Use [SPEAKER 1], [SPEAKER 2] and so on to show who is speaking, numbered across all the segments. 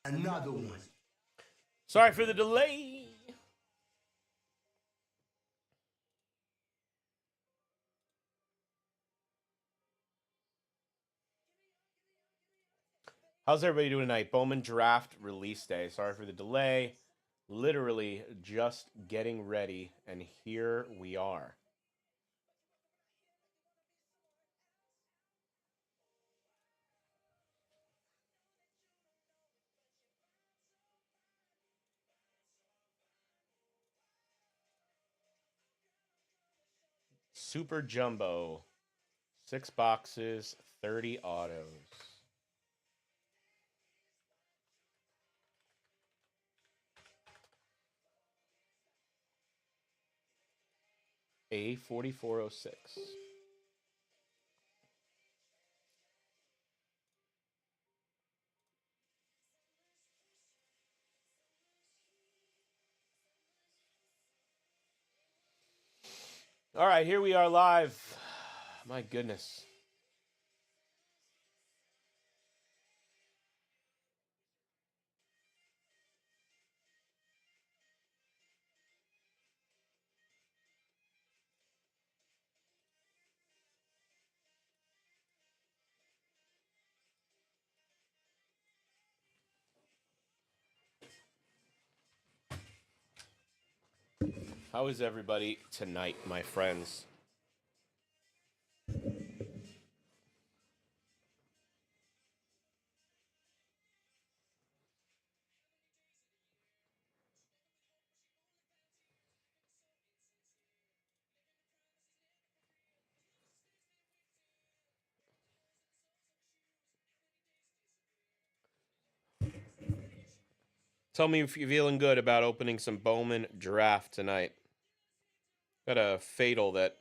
[SPEAKER 1] Another one.
[SPEAKER 2] Sorry for the delay. How's everybody doing tonight? Bowman draft release day. Sorry for the delay. Literally just getting ready, and here we are. Super Jumbo. 6 boxes, 30 autos. A4406. All right, here we are live. My goodness. How is everybody tonight, my friends? Tell me if you're feeling good about opening some Bowman draft tonight. Got a fatal that...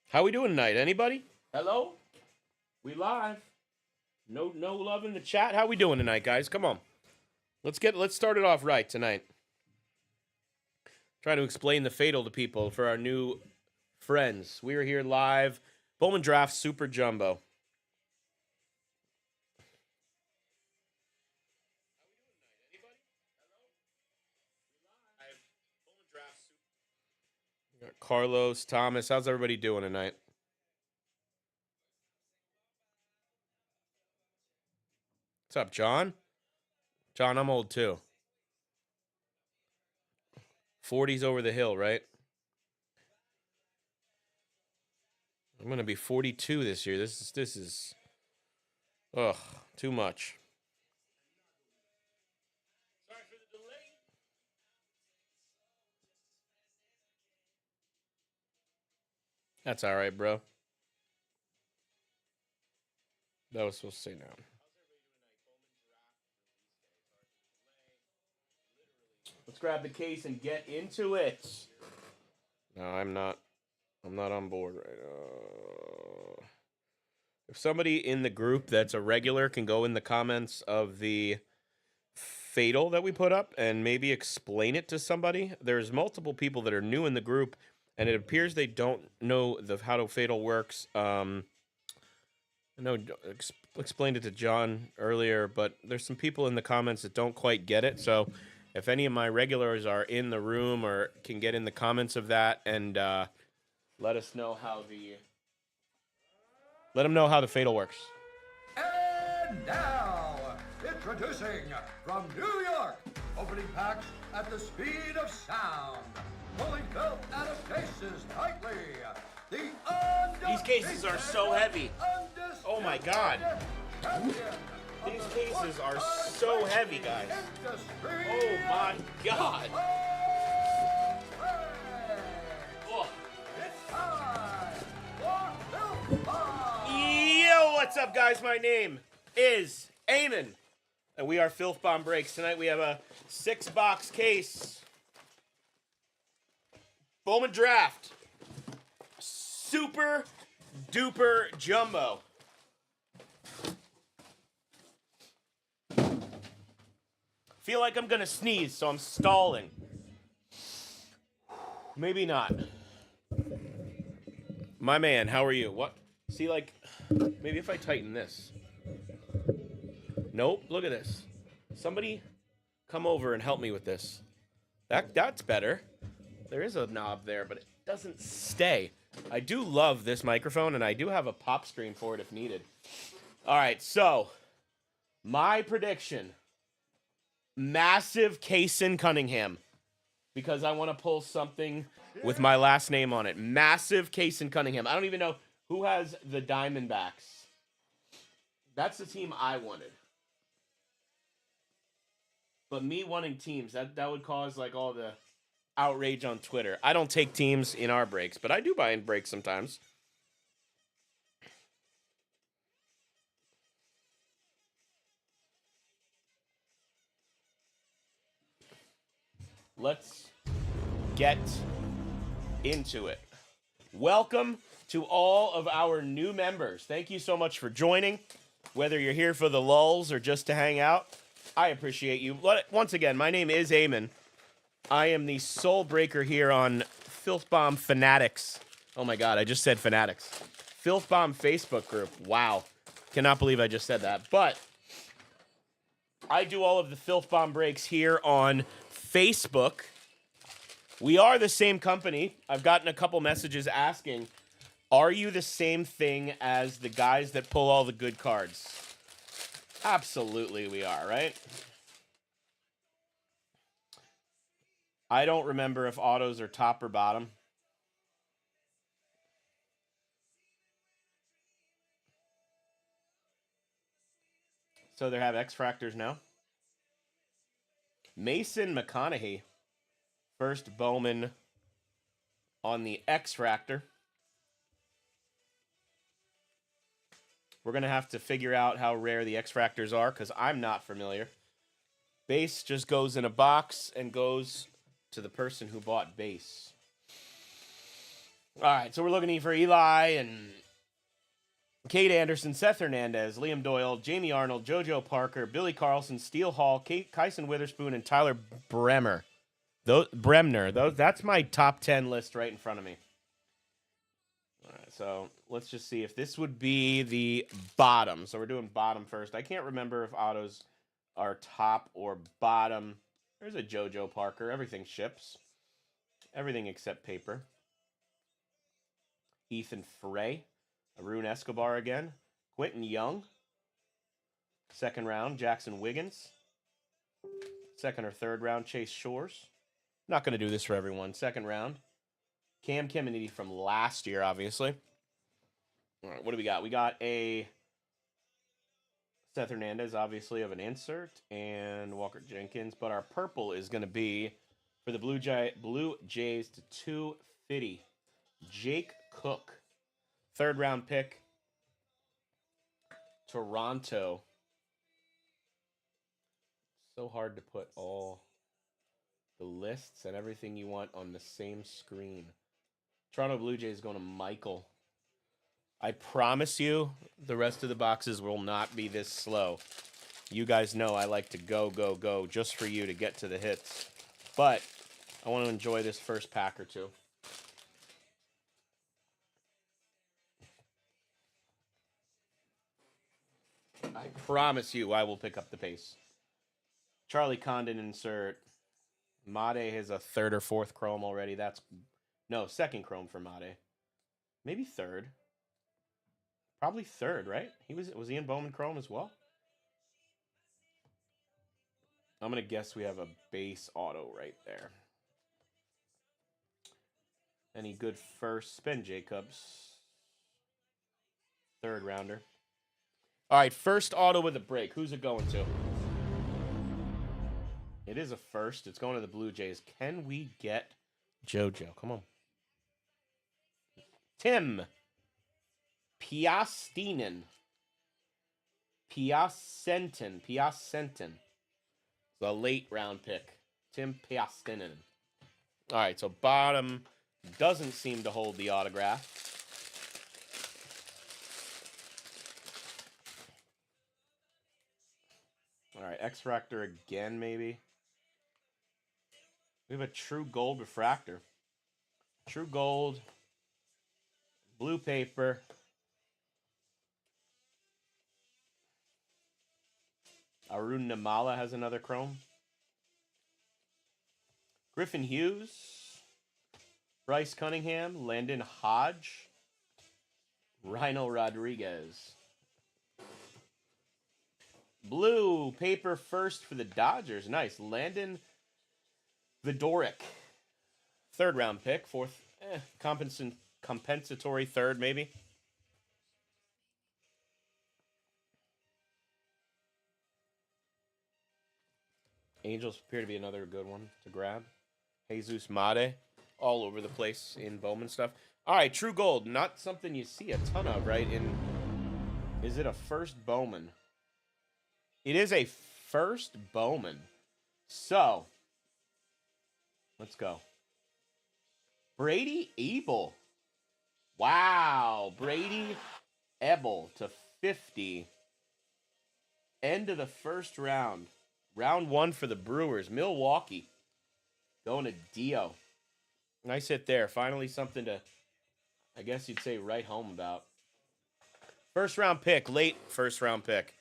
[SPEAKER 2] How we doing tonight? Anybody? Hello? We live. No love in the chat. How we doing tonight, guys? Come on. Let's start it off right tonight. Trying to explain the fatal to people for our new friends. We are here live. Bowman Draft Super Jumbo. Carlos, Thomas, how's everybody doing tonight? What's up, John? John, I'm old too. 40's over the hill, right? I'm gonna be 42 this year. This is ugh, too much. Sorry for the delay. That's all right, bro. That was supposed to say now. Let's grab the case and get into it. No, I'm not on board right now. If somebody in the group that's a regular can go in the comments of the fatal that we put up and maybe explain it to somebody. There's multiple people that are new in the group, and it appears they don't know how the fatal works. I know explained it to John earlier, but there's some people in the comments that don't quite get it. So if any of my regulars are in the room or can get in the comments of that and let us know let them know how the fatal works.
[SPEAKER 3] And now, introducing from New York, opening packs at the speed of sound, pulling filth out of cases tightly.
[SPEAKER 2] These cases are so heavy. Oh my God. These cases are so heavy, guys. Oh my God. Oh. Yo, what's up, guys? My name is Eamon, and we are Filth Bomb Breaks. Tonight we have a 6-box case Bowman Draft. Super duper jumbo. Feel like I'm gonna sneeze, so I'm stalling. Maybe not. My man, how are you? What? See, like, maybe if I tighten this. Nope, look at this. Somebody come over and help me with this. That's better. There is a knob there, but it doesn't stay. I do love this microphone, and I do have a pop screen for it if needed. All right, so my prediction. Massive Kaysen Cunningham. Because I want to pull something with my last name on it. Massive Kaysen Cunningham. I don't even know who has the Diamondbacks. That's the team I wanted. But me wanting teams, that would cause like all the outrage on Twitter. I don't take teams in our breaks, but I do buy in breaks sometimes. Let's get into it. Welcome to all of our new members. Thank you so much for joining. Whether you're here for the lulls or just to hang out, I appreciate you. Once again, my name is Eamon. I am the soul breaker here on Filth Bomb Fanatics. Oh my God, I just said Fanatics. Filth Bomb Facebook group. Wow. Cannot believe I just said that. But I do all of the Filth Bomb breaks here on Facebook. We are the same company. I've gotten a couple messages asking, are you the same thing as the guys that pull all the good cards? Absolutely we are, right? I don't remember if autos are top or bottom. So they have X-Fractors now. Mason McConaughey. First Bowman on the X-Fractor. We're going to have to figure out how rare the X-Fractors are because I'm not familiar. Base just goes in a box and goes to the person who bought base. All right, so we're looking for Eli and Kate Anderson, Seth Hernandez, Liam Doyle, Jamie Arnold, JoJo Parker, Billy Carlson, Steele Hall, Kyson Witherspoon, and Tyler Bremner. That's my top 10 list right in front of me. All right, so let's just see if this would be the bottom. So we're doing bottom first. I can't remember if autos are top or bottom. There's a JoJo Parker. Everything ships. Everything except paper. Ethan Frey. Arun Escobar again. Quentin Young. Second round, Jackson Wiggins. Second or third round, Chase Shores. Not going to do this for everyone. Second round, Cam Kennedy from last year, obviously. All right, what do we got? We got a Seth Hernandez, obviously, of an insert, and Walker Jenkins. But our purple is going to be, for the Blue Jays to 250, Jake Cook. Third round pick, Toronto. So hard to put all the lists and everything you want on the same screen. Toronto Blue Jays going to Michael. I promise you the rest of the boxes will not be this slow. You guys know I like to go just for you to get to the hits. But I want to enjoy this first pack or two. I promise you I will pick up the pace. Charlie Condon insert. Made has a third or fourth chrome already. No, second chrome for Made. Maybe third. Probably third, right? Was he in Bowman Chrome as well? I'm going to guess we have a base auto right there. Any good first? Ben Jacobs. Third rounder. All right, first auto with a break. Who's it going to? It is a first. It's going to the Blue Jays. Can we get JoJo? Come on. Tim Piastinen. The late round pick. Tim Piastinen. All right, so bottom doesn't seem to hold the autograph. All right, X-Fractor again, maybe. We have a true gold refractor. True gold. Blue paper. Arun Namala has another chrome. Griffin Hughes. Bryce Cunningham. Landon Hodge. Rhino Rodriguez. Blue paper first for the Dodgers. Nice. Landon Vidoric. Third round pick. Fourth. Compensatory third, maybe. Angels appear to be another good one to grab. Jesus Made. All over the place in Bowman stuff. All right, true gold. Not something you see a ton of, right? Is it a first Bowman? It is a first Bowman. So, let's go. Brady Ebel. Wow. Brady Ebel to 50. End of the first round. Round 1 for the Brewers. Milwaukee. Going to Dio. Nice hit there. Finally something to, I guess you'd say, write home about. First round pick. Late first round pick.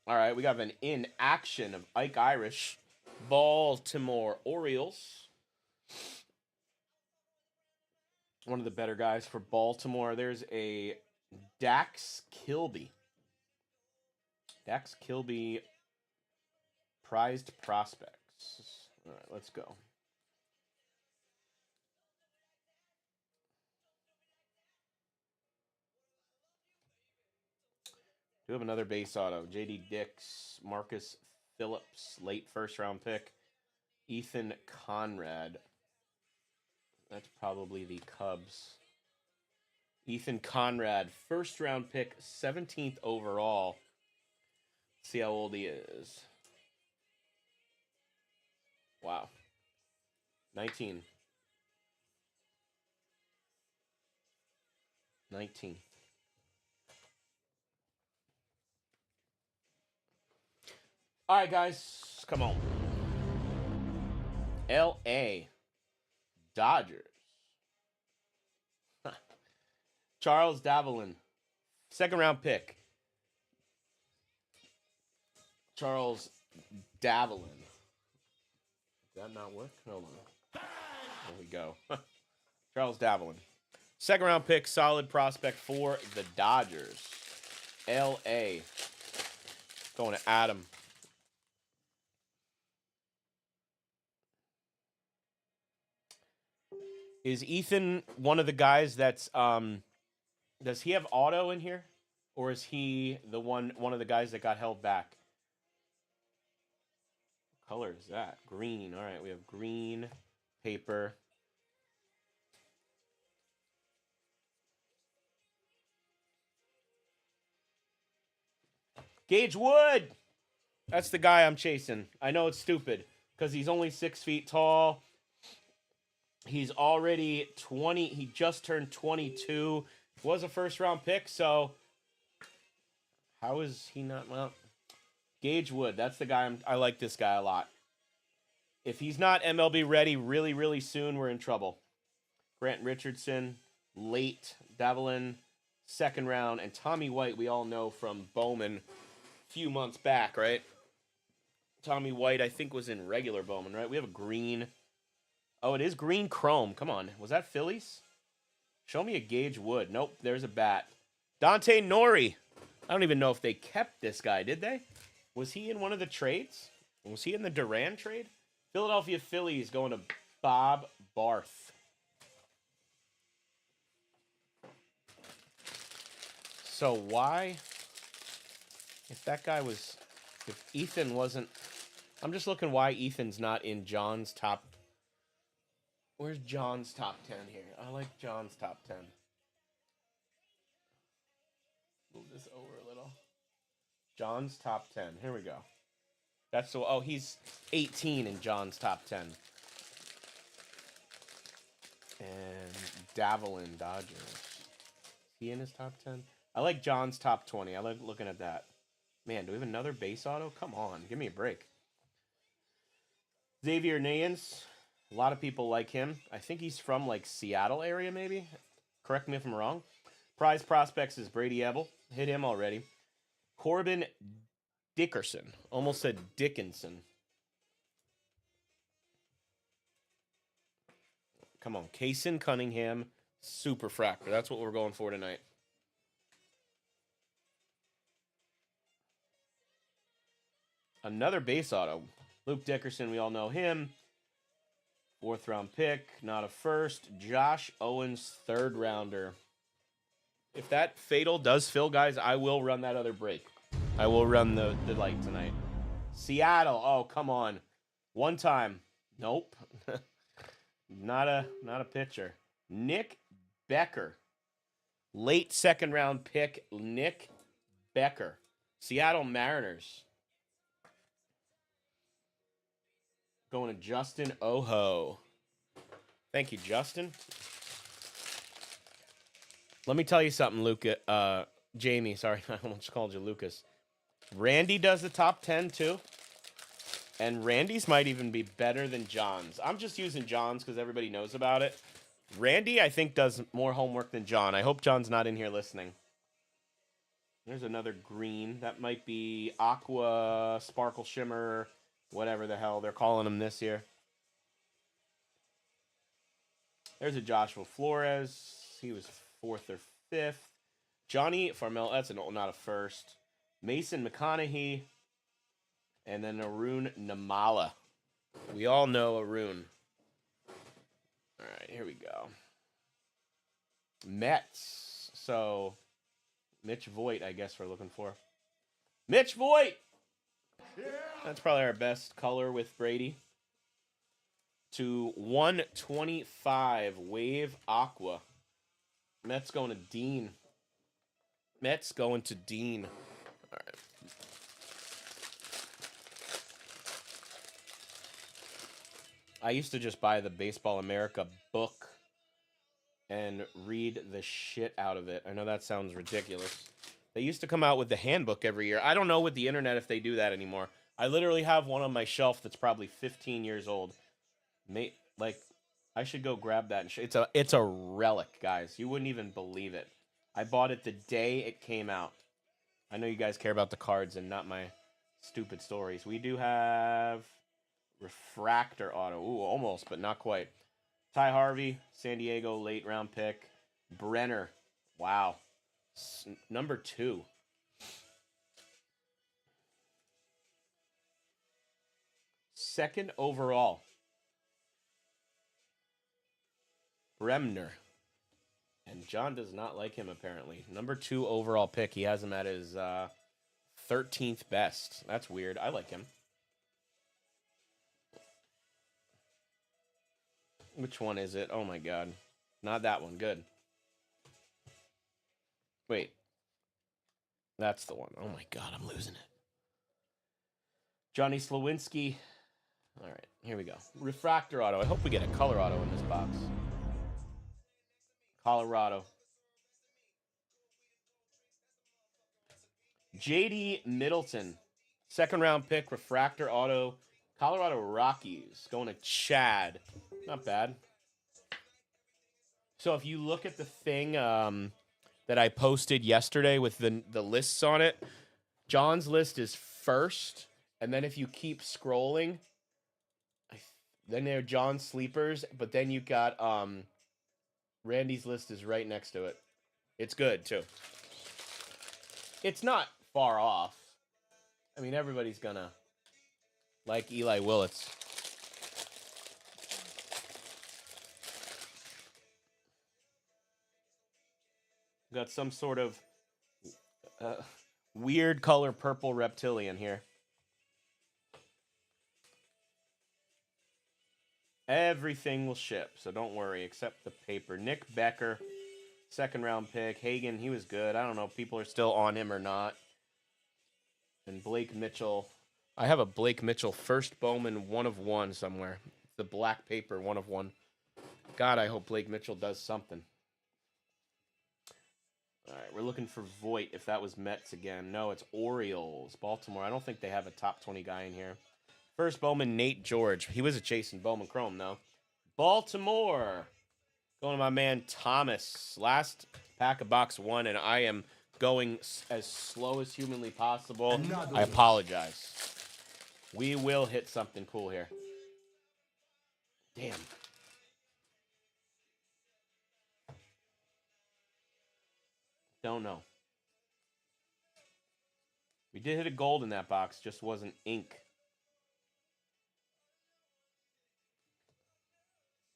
[SPEAKER 2] All right, we got an in action of Ike Irish. Baltimore Orioles. One of the better guys for Baltimore. There's a Dax Kilby. Dax Kilby, prized prospects. All right, let's go. Do have another base auto. J.D. Dix, Marcus Phillips, late first round pick. Ethan Conrad. That's probably the Cubs. Ethan Conrad, first round pick, 17th overall. Let's see how old he is. Wow. 19. 19. All right, guys. Come on. L.A. Dodgers. Charles Davelin. Second round pick. Charles Davelin. Did that not work? Hold on. There we go. Charles Davelin. Second round pick, solid prospect for the Dodgers. L.A. Going to Adam. Is Ethan one of the guys that's does he have auto in here? Or is he the one of the guys that got held back? What color is that? Green. All right, we have green paper. Gage Wood. That's the guy I'm chasing. I know it's stupid because he's only 6 feet tall. He's already 20. He just turned 22. Was a first round pick, so how is he not? Well, Gage Wood. That's the guy. I like this guy a lot. If he's not MLB ready really, really soon, we're in trouble. Grant Richardson, late. Davelin, second round. And Tommy White, we all know from Bowman a few months back, right? Tommy White, I think, was in regular Bowman, right? We have a green. Oh, it is green chrome. Come on. Was that Phillies? Show me a Gage Wood. Nope, there's a bat. Dante Nori. I don't even know if they kept this guy, did they? Was he in one of the trades? Was he in the Duran trade? Philadelphia Phillies going to Bob Barth. So why, if that guy was, if Ethan wasn't, I'm just looking why Ethan's not in John's top. Where's John's top 10 here? I like John's top 10. Move this over a little. John's top 10. Here we go. That's so. Oh, he's 18 in John's top 10. And Davelin Dodgers. Is he in his top 10? I like John's top 20. I like looking at that. Man, do we have another base auto? Come on, give me a break. Xavier Nayans. A lot of people like him. I think he's from like Seattle area, maybe. Correct me if I'm wrong. Prize prospects is Brady Ebel. Hit him already. Corbin Dickerson. Almost said Dickinson. Come on. Kaysen Cunningham. Super Fractor. That's what we're going for tonight. Another base auto. Luke Dickerson. We all know him. 4th round pick. Not a first. Josh Owens, 3rd rounder. If that fatal does fill, guys, I will run that other break. I will run the light tonight. Seattle. Oh, come on. One time. Nope. Not a pitcher. Nick Becker. Late 2nd round pick, Nick Becker. Seattle Mariners. Going to Justin Oho. Thank you, Justin. Let me tell you something, Luca. Jamie, sorry, I almost called you Lucas. Randy does the top 10 too. And Randy's might even be better than John's. I'm just using John's because everybody knows about it. Randy, I think, does more homework than John. I hope John's not in here listening. There's another green. That might be Aqua, Sparkle Shimmer, whatever the hell they're calling them this year. There's a Joshua Flores. He was 4th or 5th. Johnny Farmel. That's not a first. Mason McConaughey. And then Arun Namala. We all know Arun. All right, here we go. Mets. So, Mitch Voigt, I guess we're looking for. Mitch Voigt! That's probably our best color with Brady. To 125, Wave Aqua. Mets going to Dean. Mets going to Dean. All right. I used to just buy the Baseball America book and read the shit out of it. I know that sounds ridiculous. They used to come out with the handbook every year. I don't know with the internet if they do that anymore. I literally have one on my shelf that's probably 15 years old. I should go grab that. And it's a relic, guys. You wouldn't even believe it. I bought it the day it came out. I know you guys care about the cards and not my stupid stories. We do have Refractor auto. Ooh, almost, but not quite. Ty Harvey, San Diego, late round pick. Brenner. Wow. Number 2. Second overall. Bremner. And John does not like him, apparently. Number 2 overall pick. He has him at his 13th best. That's weird. I like him. Which one is it? Oh, my God. Not that one. Good. Wait. That's the one. Oh, my God. I'm losing it. Johnny Slowinski. All right. Here we go. Refractor auto. I hope we get a color auto in this box. Colorado. J.D. Middleton. 2nd round pick. Refractor auto. Colorado Rockies. Going to Chad. Not bad. So if you look at the thing that I posted yesterday with the lists on it, John's list is first. And then if you keep scrolling, then they're John's sleepers. But then you got Randy's list is right next to it. It's good, too. It's not far off. I mean, everybody's gonna like Eli Willits. Got some sort of weird color purple reptilian here. Everything will ship, so don't worry, except the paper. Nick Becker, 2nd round pick. Hagen, he was good. I don't know if people are still on him or not. And Blake Mitchell. I have a Blake Mitchell first Bowman 1/1 somewhere. The black paper 1/1. God, I hope Blake Mitchell does something. All right, we're looking for Voit if that was Mets again. No, it's Orioles. Baltimore. I don't think they have a top 20 guy in here. First Bowman, Nate George. He was a chasing Bowman Chrome, though. Baltimore. Going to my man Thomas. Last pack of box 1, and I am going as slow as humanly possible. I apologize. We will hit something cool here. Damn. Don't know. We did hit a gold in that box, just wasn't ink.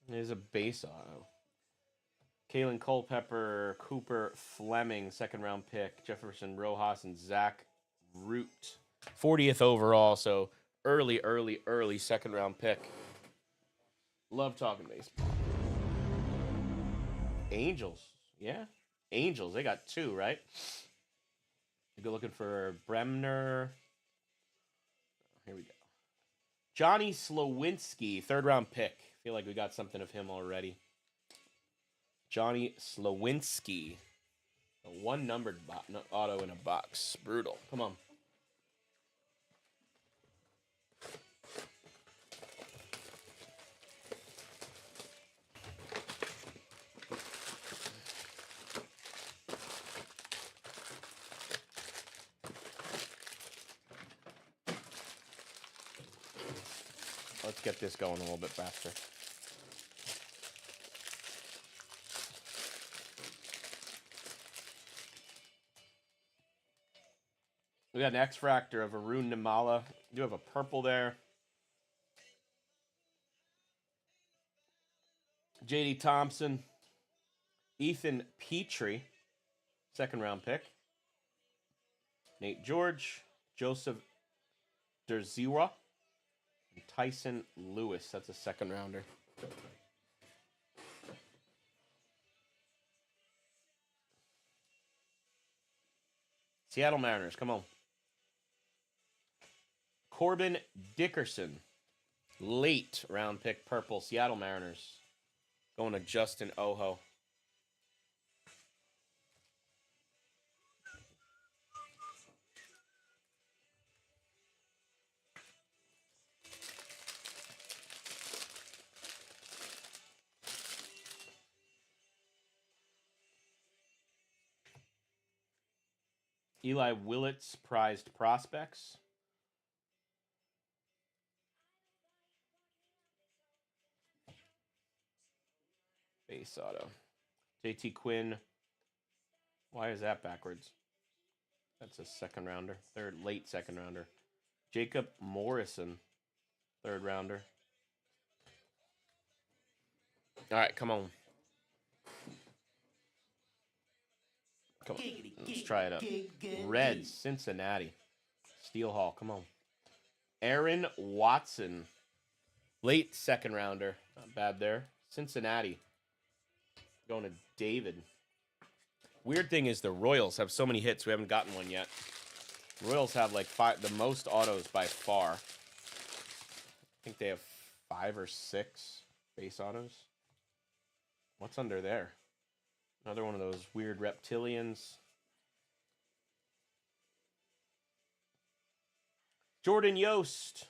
[SPEAKER 2] There's a base auto. Kalen Culpepper, Cooper Fleming, second round pick. Jefferson Rojas and Zach Root. 40th overall, so early second round pick. Love talking baseball. Angels. Yeah. Angels. They got 2, right? You go looking for Bremner. Here we go. Johnny Slowinski, third round pick. Feel like we got something of him already. Johnny Slowinski. A 1 numbered auto in a box. Brutal. Come on. Let's get this going a little bit faster. We got an X-Fractor of Arun Nimala. You have a purple there. J.D. Thompson. Ethan Petrie, second round pick. Nate George. Joseph Derziwa. And Tyson Lewis. That's a second rounder. Seattle Mariners, come on. Corbin Dickerson, late round pick, purple, Seattle Mariners. Going to Justin Oho. Eli Willett's prized prospects. Base auto. JT Quinn. Why is that backwards? That's a second rounder. Late second rounder. Jacob Morrison. Third rounder. All right, come on. Come on. Let's try it up. Reds, Cincinnati. Steel Hall, come on. Aaron Watson. Late second rounder. Not bad there. Cincinnati. Going to David. Weird thing is the Royals have so many hits. We haven't gotten one yet. Royals have like the most autos by far. I think they have 5 or 6 base autos. What's under there? Another one of those weird reptilians. Jordan Yost.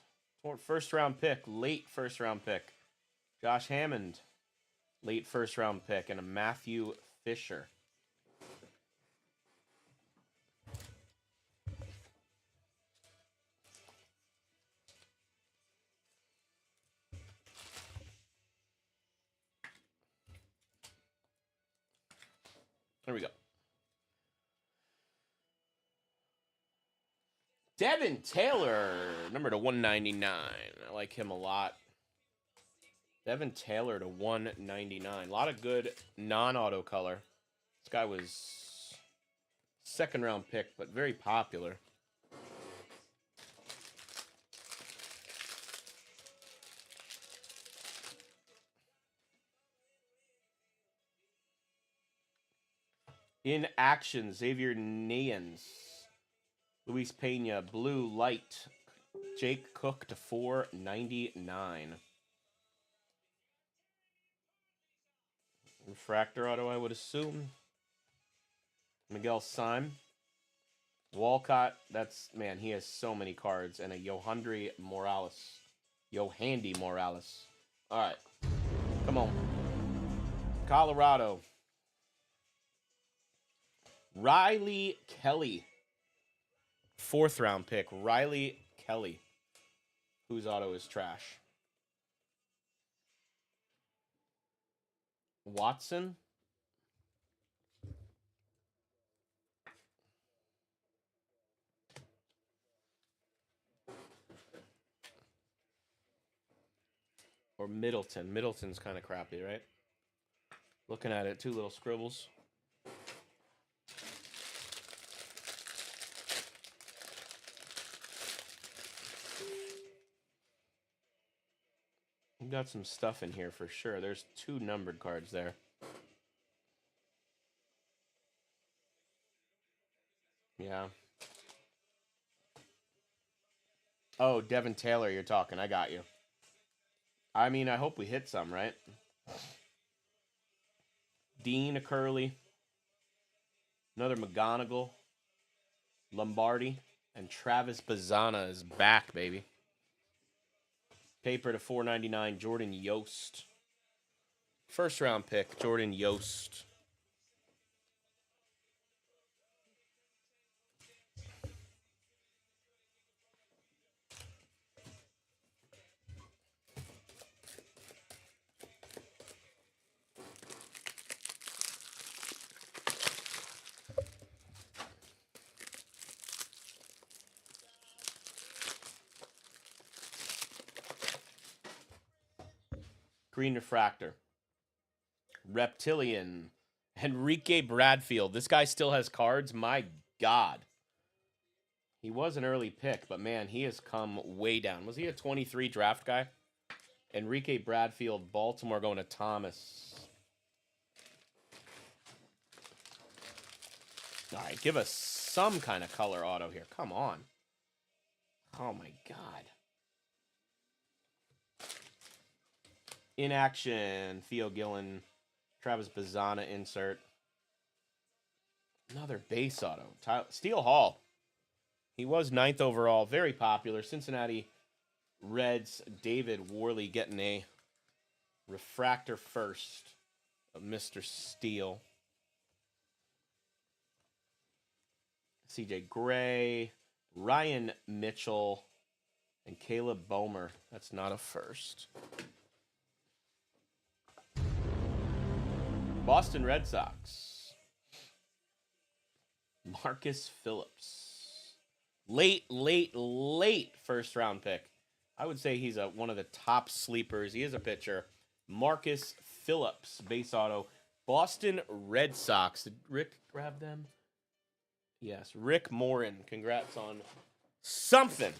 [SPEAKER 2] First round pick. Late first round pick. Josh Hammond. Late first round pick. And a Matthew Fisher. There we go. Devin Taylor, number to 199. I like him a lot. Devin Taylor to 199. A lot of good non-auto color. This guy was second round pick, but very popular. In action, Xavier Nayans. Luis Pena, blue light. Jake Cook to 499. Refractor auto, I would assume. Miguel Syme. Walcott, that's, man, he has so many cards. And a Yohandy Morales. Yohandy Morales. All right. Come on. Colorado. Riley Kelly. 4th round pick. Riley Kelly. Whose auto is trash? Watson. Or Middleton. Middleton's kind of crappy, right? Looking at it, 2 little scribbles. We've got some stuff in here for sure. There's 2 numbered cards there. Yeah. Oh, Devin Taylor, you're talking. I got you. I mean, I hope we hit some, right? Dean Curley. Another McGonigal. Lombardi. And Travis Bazzana is back, baby. Paper to 499, Jordan Yost. 1st round pick, Jordan Yost. Green Refractor. Reptilian. Enrique Bradfield. This guy still has cards. My God. He was an early pick, but man, he has come way down. Was he a 23 draft guy? Enrique Bradfield, Baltimore going to Thomas. All right, give us some kind of color auto here. Come on. Oh, my God. In action, Theo Gillen, Travis Bazzana insert. Another base auto. Steele Hall. He was 9th overall. Very popular. Cincinnati Reds. David Worley getting a refractor first of Mr. Steele. CJ Gray. Ryan Mitchell. And Caleb Bowman. That's not a first. Boston Red Sox. Marcus Phillips. Late 1st round pick. I would say he's one of the top sleepers. He is a pitcher. Marcus Phillips, base auto. Boston Red Sox. Did Rick grab them? Yes, Rick Morin. Congrats on something.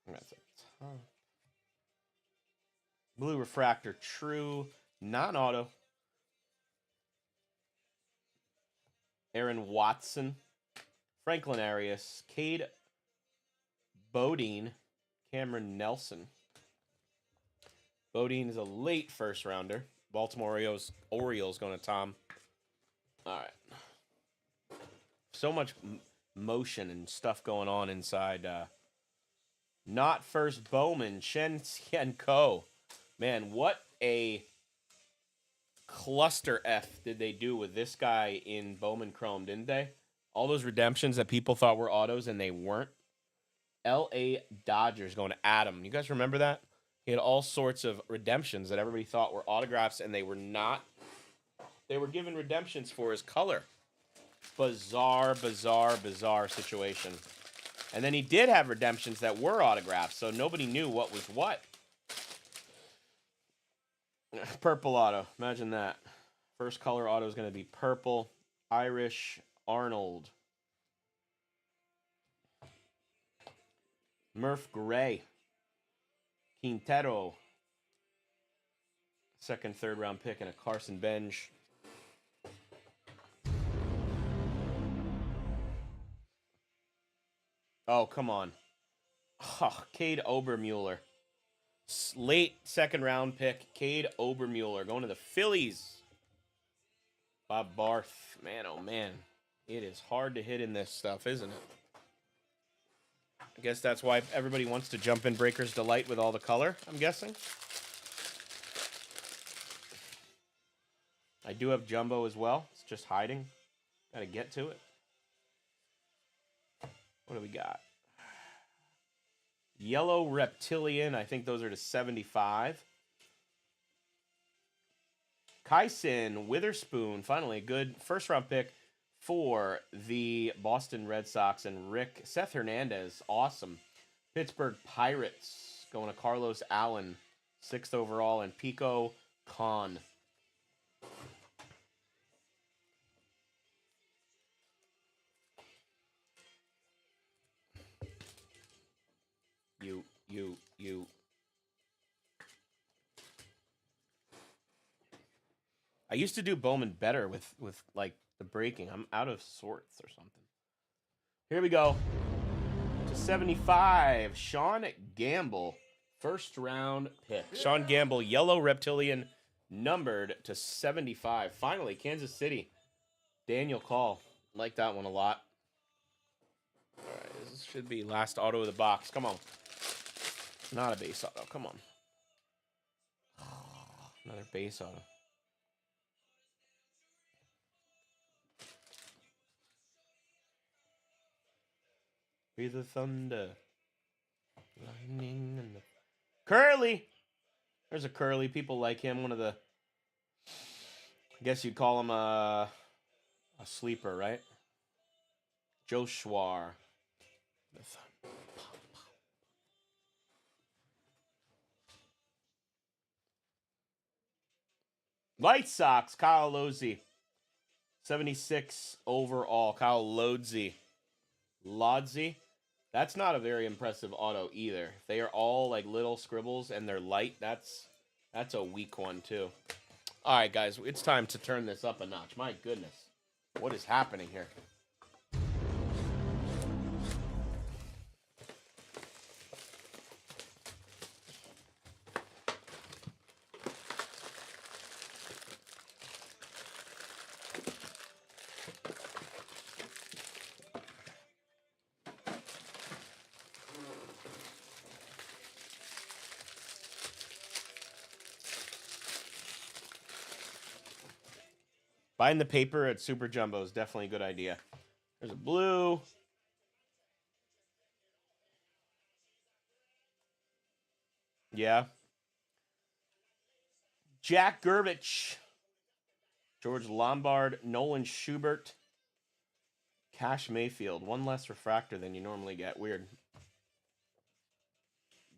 [SPEAKER 2] That's a ton. Blue Refractor, true, non-auto. Aaron Watson, Franklin Arias, Cade Bodine, Cameron Nelson. Bodine is a late 1st rounder. Baltimore Orioles going to Tom. All right. So much motion and stuff going on inside. Not first Bowman, Shen Xian Ko. Man, what a cluster F did they do with this guy in Bowman Chrome, didn't they? All those redemptions that people thought were autos and they weren't. L.A. Dodgers going to Adam. You guys remember that? He had all sorts of redemptions that everybody thought were autographs and they were not. They were given redemptions for his color. Bizarre situation. And then he did have redemptions that were autographs, so nobody knew what was what. Purple auto. Imagine that. First color auto is going to be purple. Irish Arnold. Murph Gray. Quintero. Second, third round pick, and a Carson Bench. Oh, come on. Oh, Cade Obermueller. Late second round pick, Cade Obermueller going to the Phillies. Bob Barth. Man, oh man. It is hard to hit in this stuff, isn't it? I guess that's why everybody wants to jump in Breaker's Delight with all the color, I'm guessing. I do have Jumbo as well. It's just hiding. Gotta get to it. What do we got? Yellow Reptilian. I think those are to 75. Kyson Witherspoon. Finally, a good first-round pick for the Boston Red Sox. And Seth Hernandez. Awesome. Pittsburgh Pirates. Going to Carlos Allen. 6th overall. And Pico Khan. You. I used to do Bowman better with like the breaking. I'm out of sorts or something. Here we go. To 75, Sean Gamble, first round pick. Sean Gamble, Yellow Reptilian, numbered to 75. Finally, Kansas City. Daniel Call. Like that one a lot. All right, this should be last auto of the box. Come on. Not a base auto. Come on. Another base auto. Be the thunder. Lightning and the... Curly! There's a Curly. People like him. One of the... I guess you'd call him a sleeper, right? Joe Schwar. The thunder. White Sox, Kyle Lodzi. 76 overall, Kyle Lodzi. Lodzi. That's not a very impressive auto either. They are all like little scribbles and they're light. That's a weak one too. All right, guys, it's time to turn this up a notch. My goodness. What is happening here? Buying the paper at Super Jumbo is definitely a good idea. There's a blue. Yeah. Jack Gerbich. George Lombard. Nolan Schubert. Cash Mayfield. One less refractor than you normally get. Weird.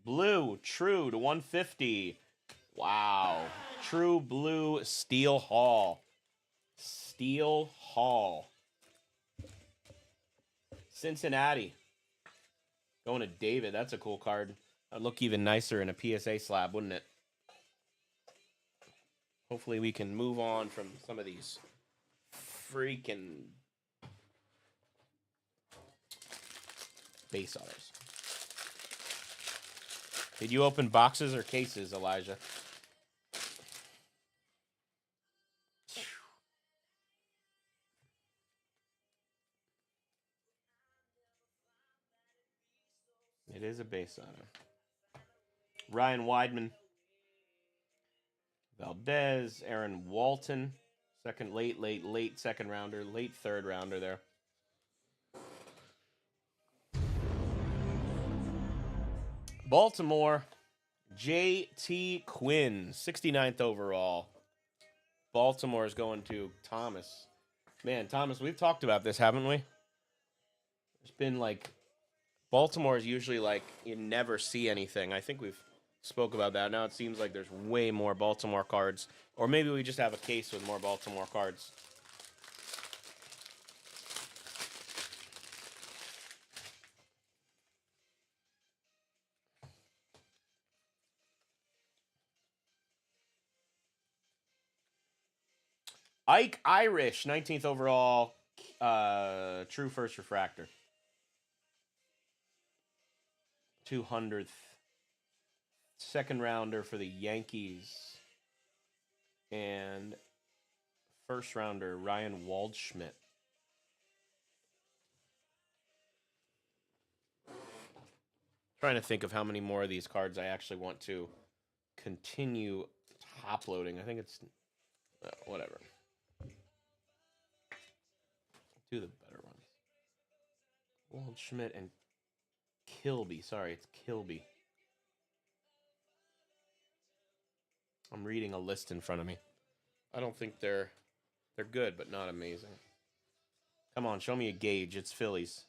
[SPEAKER 2] Blue. True to 150. Wow. True blue. Steel Hall. Steel Hall. Cincinnati. Going to David. That's a cool card. That'd look even nicer in a PSA slab, wouldn't it? Hopefully we can move on from some of these freaking base autos. Did you open boxes or cases, Elijah? It is a base auto. Ryan Weidman. Valdez. Aaron Walton. Second, late second rounder. Late third rounder there. Baltimore. J.T. Quinn. 69th overall. Baltimore is going to Thomas. Man, Thomas, we've talked about this, haven't we? There's been like... Baltimore is usually like you never see anything. I think we've spoke about that. Now it seems like there's way more Baltimore cards. Or maybe we just have a case with more Baltimore cards. Ike Irish, 19th overall, true first refractor. 200th. Second rounder for the Yankees. And first rounder, Ryan Waldschmidt. Trying to think of how many more of these cards I actually want to continue top loading. I think it's whatever. Do the better ones. Waldschmidt and Kilby. Sorry, it's Kilby. I'm reading a list in front of me. I don't think they're good, but not amazing. Come on, show me a gauge. It's Phillies.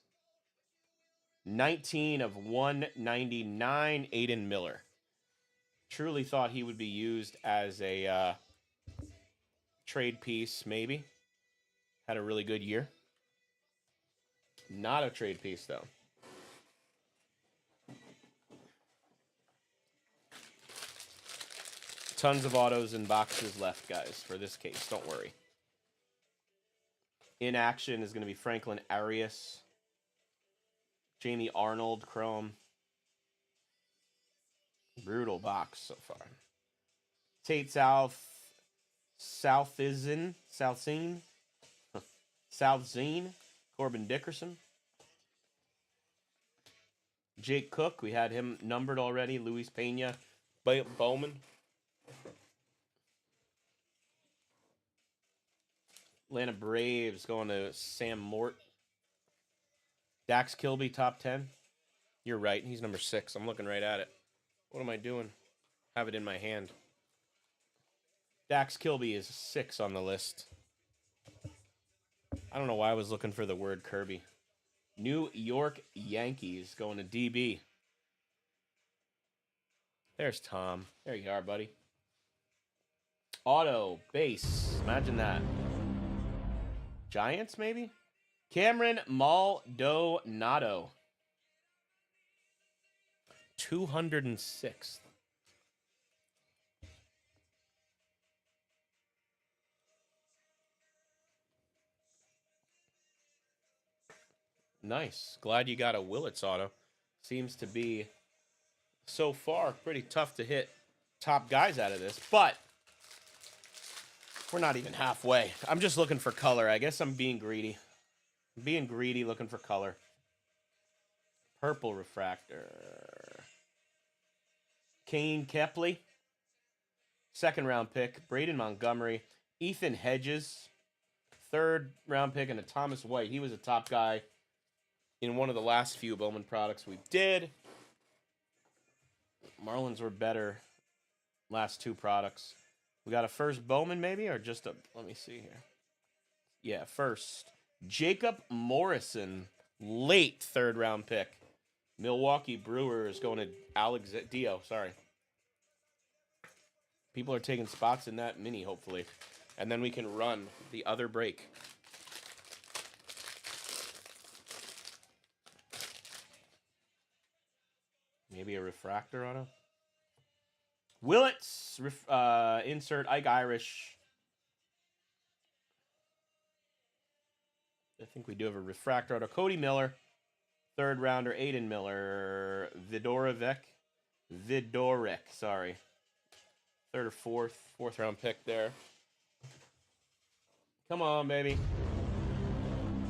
[SPEAKER 2] 19 of 199, Aiden Miller. Truly thought he would be used as a trade piece, maybe. Had a really good year. Not a trade piece, though. Tons of autos and boxes left, guys, for this case. Don't worry. In action is going to be Franklin Arias. Jamie Arnold, Chrome. Brutal box so far. Tate Southzine, Corbin Dickerson. Jake Cook, we had him numbered already. Luis Pena, Bowman. Atlanta Braves going to Sam Mort. Dax Kilby, top 10. You're right. He's number 6. I'm looking right at it. What am I doing? Have it in my hand. Dax Kilby is 6 on the list. I don't know why I was looking for the word Kirby. New York Yankees going to DB. There's Tom. There you are, buddy. Auto, base. Imagine that. Giants, maybe? Cameron Maldonado. 206th. Nice. Glad you got a Willits auto. Seems to be, so far, pretty tough to hit top guys out of this, but we're not even halfway. I'm just looking for color. I guess I'm being greedy. I'm being greedy, looking for color. Purple refractor. Kane Kepley. Second round pick. Braden Montgomery. Ethan Hedges. Third round pick, and a Thomas White. He was a top guy in one of the last few Bowman products we did. Marlins were better last 2 products. We got a first Bowman maybe, or just a, let me see here. Yeah, first. Jacob Morrison, late 3rd round pick. Milwaukee Brewers going to Dio, sorry. People are taking spots in that mini, hopefully. And then we can run the other break. Maybe a refractor auto. Willits, insert Ike Irish. I think we do have a refractor auto. Cody Miller, 3rd rounder. Aiden Miller, Vidorek, sorry. 3rd or 4th round pick there. Come on, baby.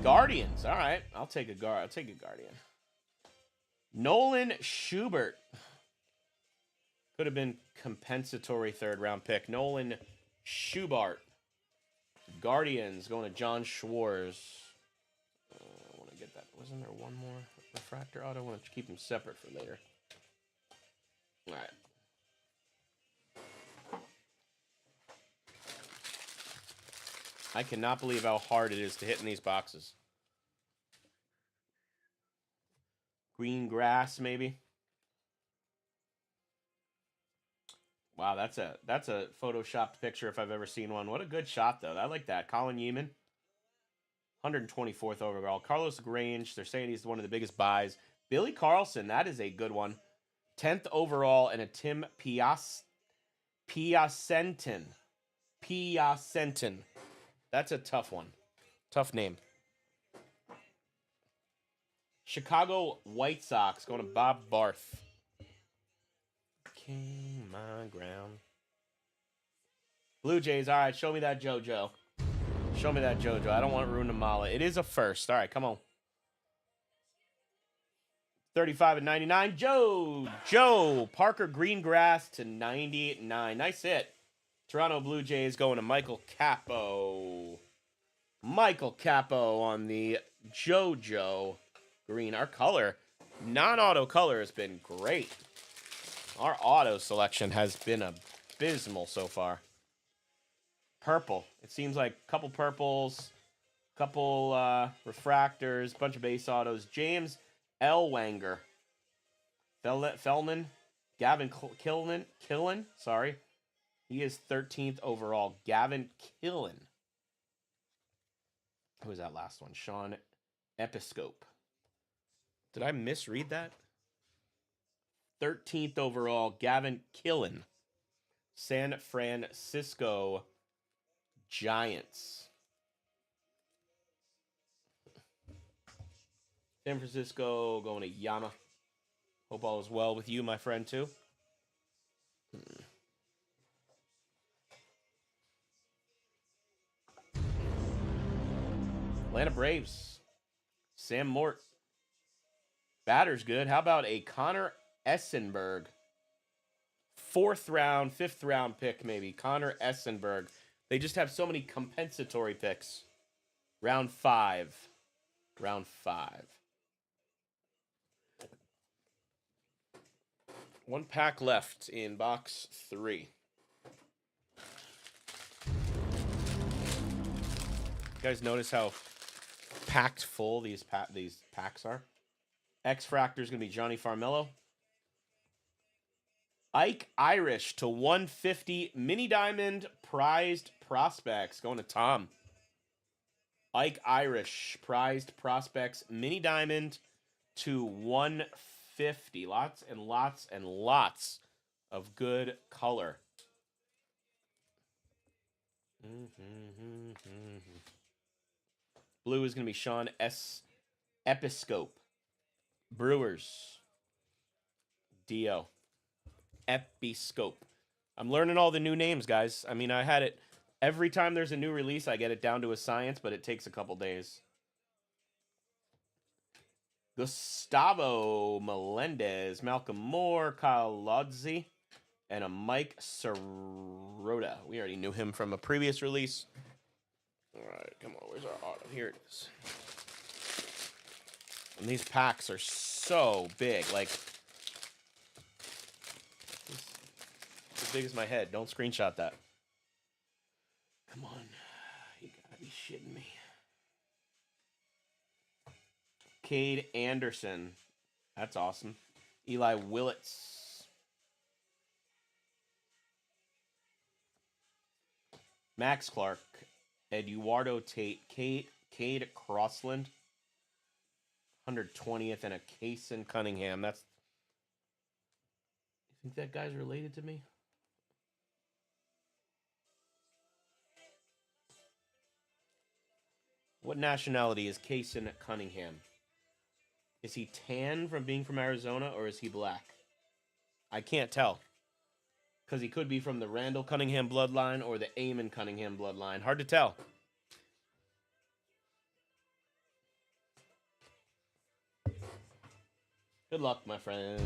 [SPEAKER 2] Guardians. All right, I'll take a Guardian. Nolan Schubert. Could have been compensatory 3rd round pick. Nolan Schubert. Guardians going to John Schwartz. I want to get that. Wasn't there one more refractor auto? I want to keep them separate for later. All right. I cannot believe how hard it is to hit in these boxes. Green grass, maybe. Wow, that's a photoshopped picture if I've ever seen one. What a good shot, though. I like that. Colin Yeaman, 124th overall. Carlos Grange, they're saying he's one of the biggest buys. Billy Carlson, that is a good one. 10th overall, and a Tim Piacentin. That's a tough one. Tough name. Chicago White Sox going to Bob Barth. King my ground. Blue Jays. All right, show me that JoJo. Show me that JoJo. I don't want to ruin the mala. It is a first. All right, come on. 35 and 99. Joe Parker Greengrass to 99. Nice hit. Toronto Blue Jays going to Michael Capo. Michael Capo on the JoJo green. Our color, non-auto color, has been great. Our auto selection has been abysmal so far. Purple. It seems like a couple purples, couple refractors, bunch of base autos. James Elwanger. Fellman. Gavin Killen. Sorry. He is 13th overall. Gavin Killen. Who was that last one? Sean Episcope. Did I misread that? 13th overall. Gavin Killen. San Francisco Giants. San Francisco going to Yama. Hope all is well with you, my friend, too. Atlanta Braves. Sam Mort. Batter's good. How about a Connor Essenberg? 4th round, 5th round pick, maybe. Connor Essenberg. They just have so many compensatory picks. Round 5. Round 5. One pack left in box 3. You guys notice how packed full these packs are? X-Fractor is going to be Johnny Farmello. Ike Irish to 150. Mini Diamond Prized Prospects. Going to Tom. Ike Irish Prized Prospects. Mini Diamond to 150. Lots and lots and lots of good color. Blue is going to be Sean S. Episcope. Brewers. Dio. Episcope. I'm learning all the new names, guys. I mean, I had it every time there's a new release, I get it down to a science, but it takes a couple days. Gustavo Melendez, Malcolm Moore, Kyle Lodzi, and a Mike Sirota. We already knew him from a previous release. All right, come on. Where's our auto? Here it is. And these packs are so big. Like, as big as my head. Don't screenshot that. Come on. You gotta be shitting me. Cade Anderson. That's awesome. Eli Willits. Max Clark. Eduardo Tate. Cade Crossland. 120th and a Kaysen Cunningham. That's. You think that guy's related to me? What nationality is Kaysen Cunningham? Is he tan from being from Arizona, or is he black? I can't tell. Because he could be from the Randall Cunningham bloodline or the Eamon Cunningham bloodline. Hard to tell. Good luck, my friends.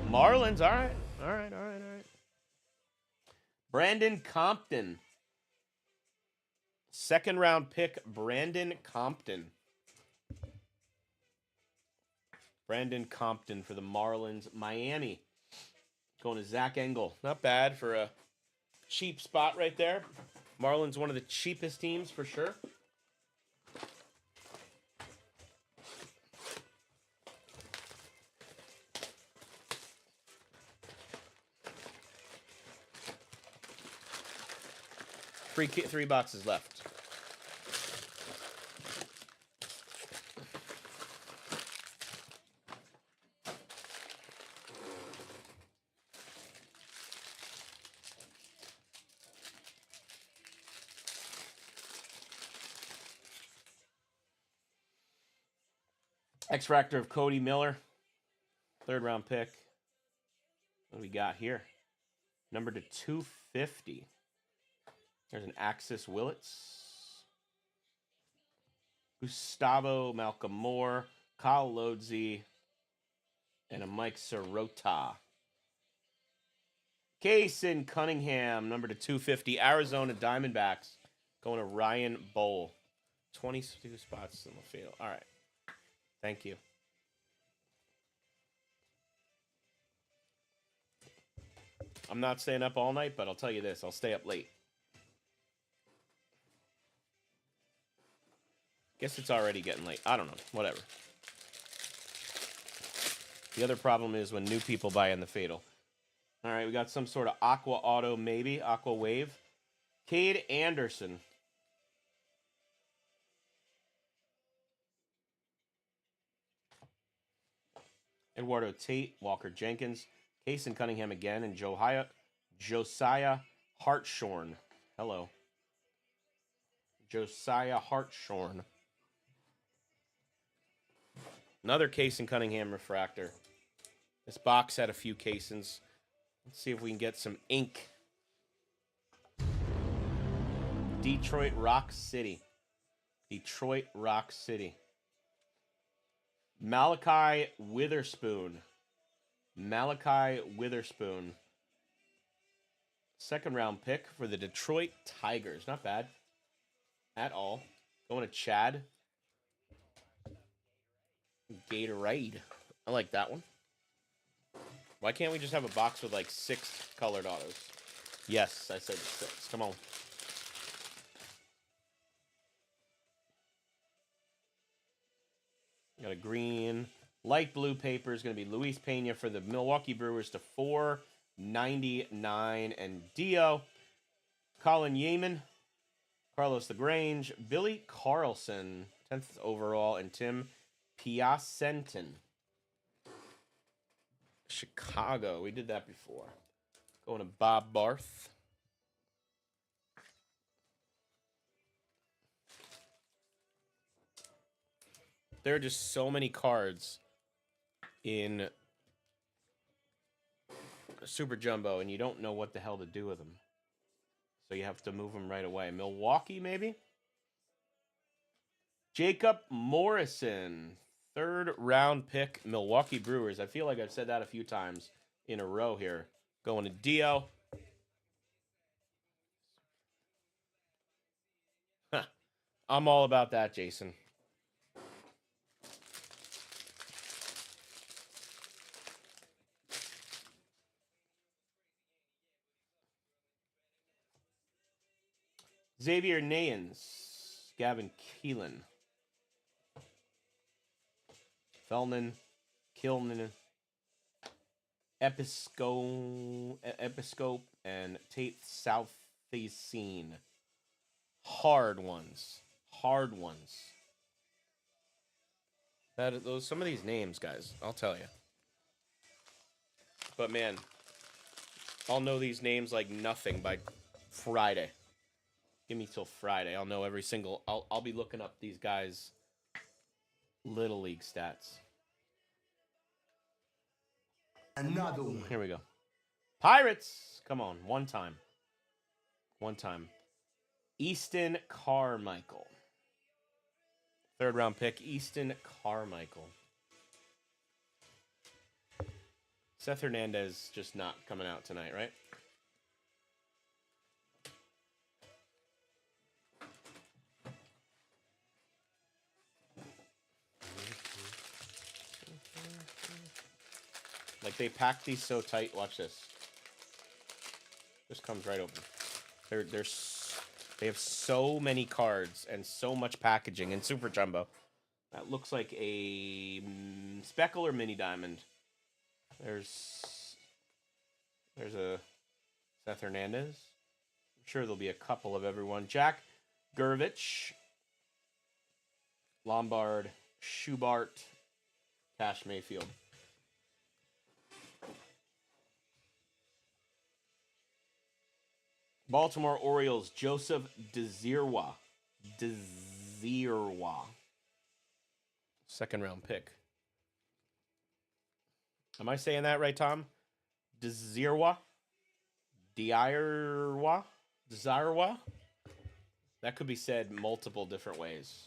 [SPEAKER 2] Marlins, all right. All right. Brandon Compton. 2nd round pick, Brandon Compton. Brandon Compton for the Marlins. Miami. Going to Zach Engel. Not bad for a cheap spot right there. Marlins, one of the cheapest teams for sure. Three boxes left. X-Factor of Cody Miller. 3rd round pick. What do we got here? Number to 250. There's an Axis Willits. Gustavo Malcolm Moore. Kyle Lodsey. And a Mike Sirota. Kaysen Cunningham, number to 250. Arizona Diamondbacks. Going to Ryan Bowl. 22 spots in the field. All right. Thank you. I'm not staying up all night, but I'll tell you this. I'll stay up late. Guess it's already getting late. I don't know. Whatever. The other problem is when new people buy in the Fatal. All right, we got some sort of Aqua Auto, maybe. Aqua Wave. Cade Anderson. Eduardo Tate, Walker Jenkins, Kaysen Cunningham again, and Josiah Hartshorn. Hello. Josiah Hartshorn. Another Kaysen Cunningham refractor. This box had a few Kaysens. Let's see if we can get some ink. Detroit Rock City. Detroit Rock City. Malachi Witherspoon. Malachi Witherspoon. 2nd round pick for the Detroit Tigers. Not bad at all. Going to Chad. Gatorade. I like that one. Why can't we just have a box with like 6 colored autos? Yes, I said 6. Come on. Got a green. Light blue paper is going to be Luis Pena for the Milwaukee Brewers to 499. And Dio. Colin Yeaman. Carlos LaGrange. Billy Carlson. 10th overall. And Tim Piacentin. Chicago. We did that before. Going to Bob Barth. There are just so many cards in Super Jumbo, and you don't know what the hell to do with them. So you have to move them right away. Milwaukee, maybe? Jacob Morrison. 3rd round pick, Milwaukee Brewers. I feel like I've said that a few times in a row here. Going to Dio. Huh. I'm all about that, Jason. Xavier Nayens. Gavin Keelan. Fellman. Kilman. Episcope. And Tate Southeastine. Hard ones. Hard ones. Some of these names, guys, I'll tell you. But man, I'll know these names like nothing by Friday. Give me till Friday. I'll know every single. I'll be looking up these guys' Little League stats.
[SPEAKER 3] Another one.
[SPEAKER 2] Here we go. Pirates. Come on, one time. Easton Carmichael. 3rd round pick, Easton Carmichael. Seth Hernandez just not coming out tonight, right? Like, they pack these so tight. Watch this. Just comes right open. They have so many cards and so much packaging in Super Jumbo. That looks like a speckle or mini diamond. There's a Seth Hernandez. I'm sure there'll be a couple of everyone. Jack Gervich. Lombard. Schubart. Cash Mayfield. Baltimore Orioles, Joseph Dezirwa. Second round pick. Am I saying that right, Tom? Desirwa? Desirwa? That could be said multiple different ways.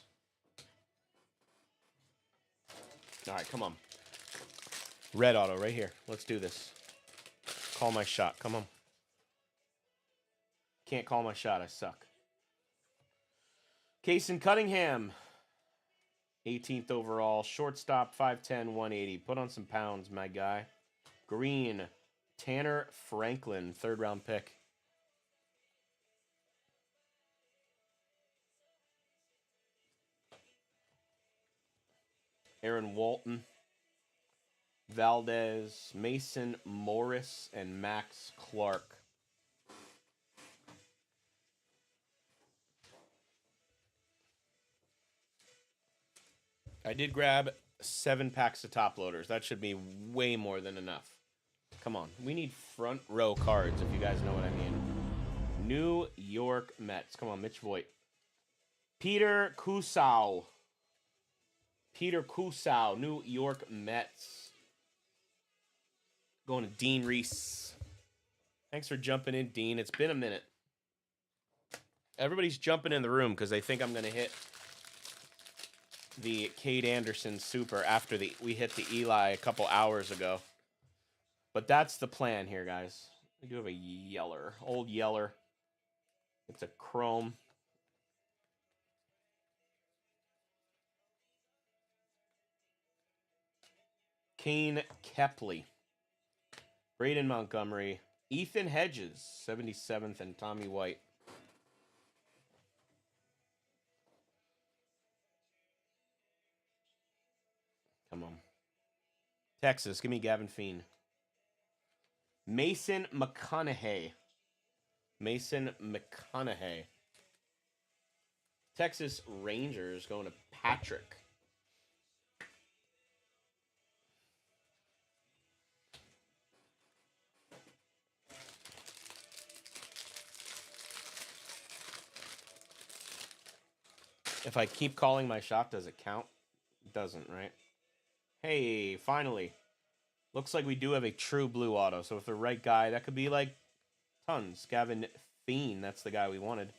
[SPEAKER 2] All right, come on. Red auto right here. Let's do this. Call my shot. Come on. Can't call my shot. I suck. Cason Cunningham. 18th overall. Shortstop, 5'10", 180. Put on some pounds, my guy. Green. Tanner Franklin. Third round pick. Aaron Walton. Valdez, Mason Morris, and Max Clark. I did grab 7 packs of top loaders. That should be way more than enough. Come on. We need front row cards, if you guys know what I mean. New York Mets. Come on, Mitch Voigt. Peter Kusau. New York Mets. Going to Dean Reese. Thanks for jumping in, Dean. It's been a minute. Everybody's jumping in the room because they think I'm going to hit the Cade Anderson Super after we hit the Eli a couple hours ago. But that's the plan here, guys. We do have a Yeller. Old Yeller. It's a chrome. Kane Kepley. Braden Montgomery. Ethan Hedges, 77th, and Tommy White. Come on. Texas, give me Gavin Feen. Mason McConaughey. Texas Rangers going to Patrick. If I keep calling my shot, does it count? It doesn't, right? Hey, finally. Looks like we do have a true blue auto. So if the right guy, that could be like tons. Gavin Feen, that's the guy we wanted.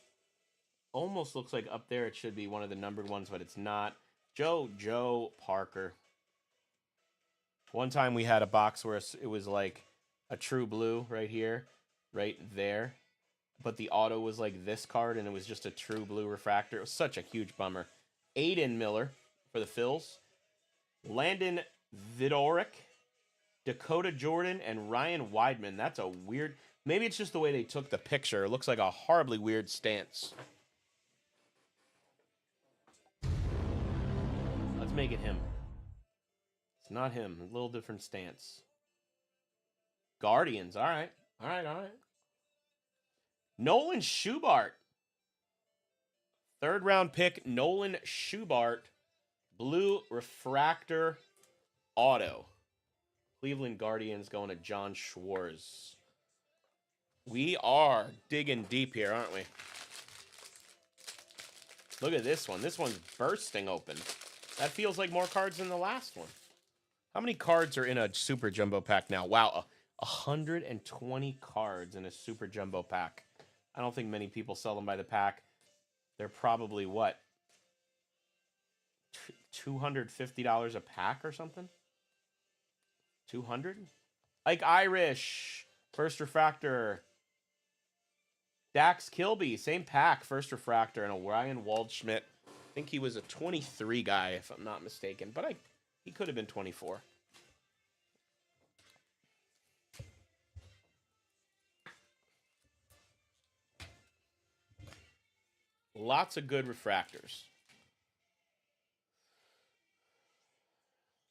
[SPEAKER 2] Almost looks like up there it should be one of the numbered ones, but it's not. Joe Parker. One time we had a box where it was like a true blue right here, right there. But the auto was like this card, and it was just a true blue refractor. It was such a huge bummer. Aiden Miller for the Phils. Landon Vidoric. Dakota Jordan, and Ryan Weidman. That's a weird... Maybe it's just the way they took the picture. It looks like a horribly weird stance. Let's make it him. It's not him. A little different stance. Guardians. All right. Nolan Schubart. Third round pick, Nolan Schubart. Blue refractor auto. Cleveland Guardians going to John Schwartz. We are digging deep here, aren't we? Look at this one. This one's bursting open. That feels like more cards than the last one. How many cards are in a Super Jumbo pack now? Wow, 120 cards in a Super Jumbo pack. I don't think many people sell them by the pack. They're probably, what, $250 a pack or something? 200? Ike Irish, first refractor. Dax Kilby, same pack, first refractor, and a Ryan Waldschmidt. I think he was a 23 guy, if I'm not mistaken, but he could have been 24. Lots of good refractors.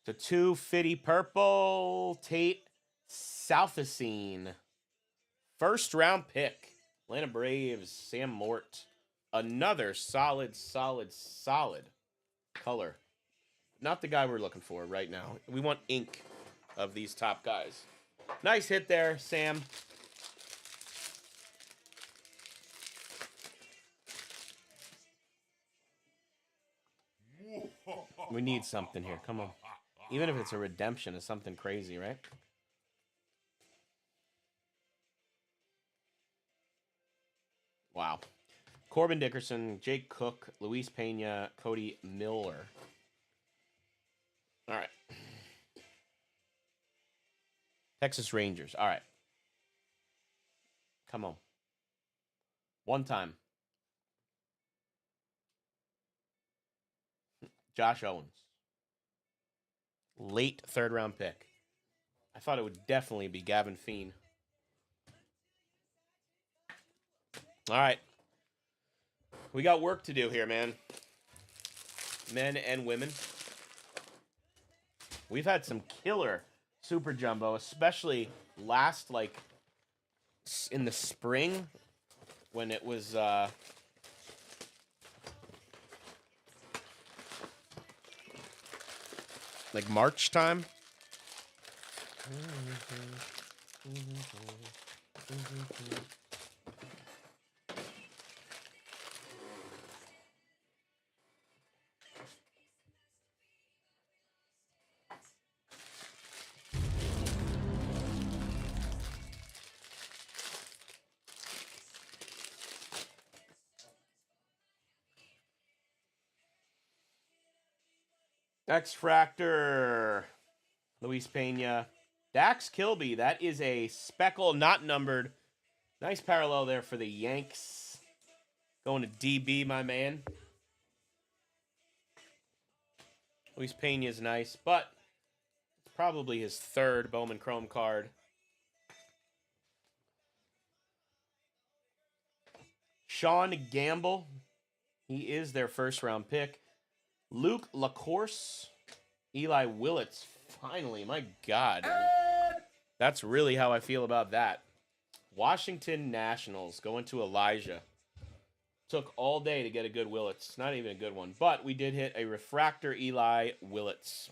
[SPEAKER 2] The 250 purple, Tate Southacene. First round pick. Atlanta Braves, Sam Mort. Another solid color. Not the guy we're looking for right now. We want ink of these top guys. Nice hit there, Sam. We need something here. Come on. Even if it's a redemption, it's something crazy, right? Wow. Corbin Dickerson, Jake Cook, Luis Pena, Cody Miller. All right. Texas Rangers. All right. Come on. One time. Josh Owens. Late third-round pick. I thought it would definitely be Gavin Feen. All right. We got work to do here, man. Men and women. We've had some killer Super Jumbo, especially last, like, in the spring when it was, like March time. X-Fractor, Luis Pena, Dax Kilby. That is a speckle, not numbered. Nice parallel there for the Yanks. Going to DB, my man. Luis Pena is nice, but it's probably his third Bowman Chrome card. Sean Gamble. He is their first-round pick. Luke LaCourse, Eli Willits, finally, my God. That's really how I feel about that. Washington Nationals going to Elijah. Took all day to get a good Willits. Not even a good one, but we did hit a refractor Eli Willits.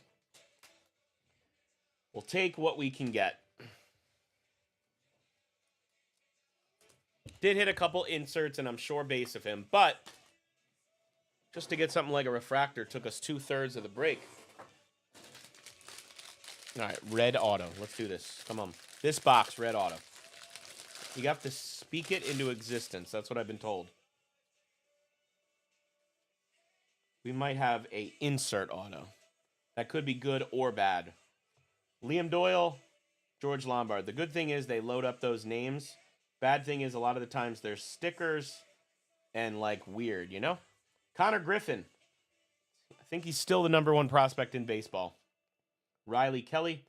[SPEAKER 2] We'll take what we can get. Did hit a couple inserts, and I'm sure base of him, but just to get something like a refractor took us 2/3 of the break. All right, red auto. Let's do this. Come on. This box, red auto. You have to speak it into existence. That's what I've been told. We might have a insert auto. That could be good or bad. Liam Doyle, George Lombard. The good thing is they load up those names. Bad thing is a lot of the times there's stickers and, like, weird, you know? Connor Griffin. I think he's still the #1 prospect in baseball. Riley Kelly,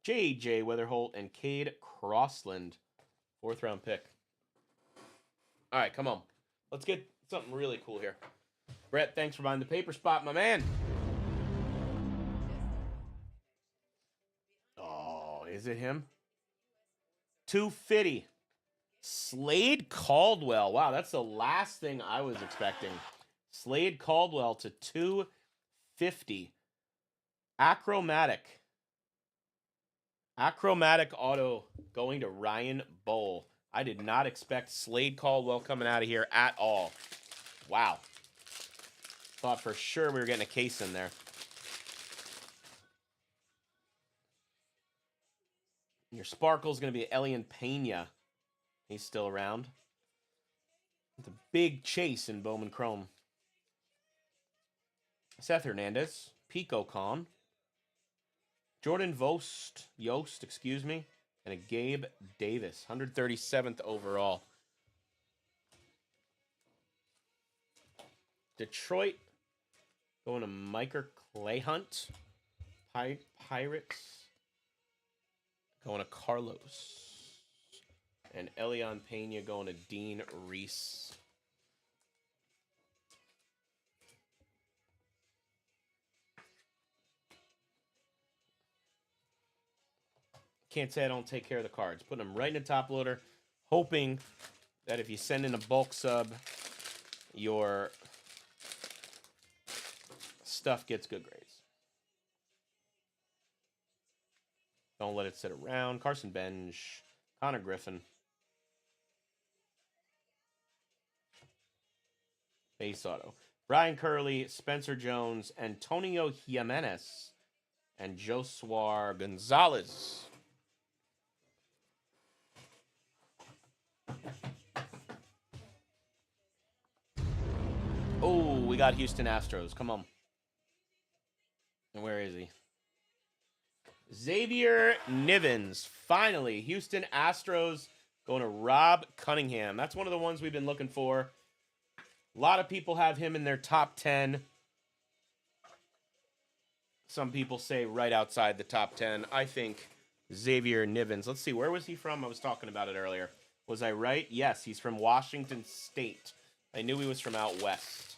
[SPEAKER 2] J.J. Weatherholt, and Cade Crossland. 4th-round pick. All right, come on. Let's get something really cool here. Brett, thanks for buying the paper spot, my man. Oh, is it him? 250. Slade Caldwell. Wow, that's the last thing I was expecting. Slade Caldwell to 250. Achromatic. Achromatic auto going to Ryan Bowl. I did not expect Slade Caldwell coming out of here at all. Wow. Thought for sure we were getting a case in there. Your sparkle's going to be Elian Pena. He's still around. It's a big chase in Bowman Chrome. Seth Hernandez, Pico Con, Jordan Yost, and a Gabe Davis, 137th overall. Detroit going to Micah Clayhunt. Pirates going to Carlos. And Elian Pena going to Dean Reese. Can't say I don't take care of the cards. Putting them right in the top loader, hoping that if you send in a bulk sub, your stuff gets good grades. Don't let it sit around. Carson Bench, Connor Griffin. Base auto. Brian Curley, Spencer Jones, Antonio Jimenez, and Josuar Gonzalez. Oh, we got Houston Astros. Come on. And where is he? Xavier Nivens. Finally, Houston Astros going to Rob Cunningham. That's one of the ones we've been looking for. A lot of people have him in their top 10. Some people say right outside the top 10. I think Xavier Nivens. Let's see, where was he from? I was talking about it earlier. Was I right? Yes, he's from Washington State. I knew he was from out west.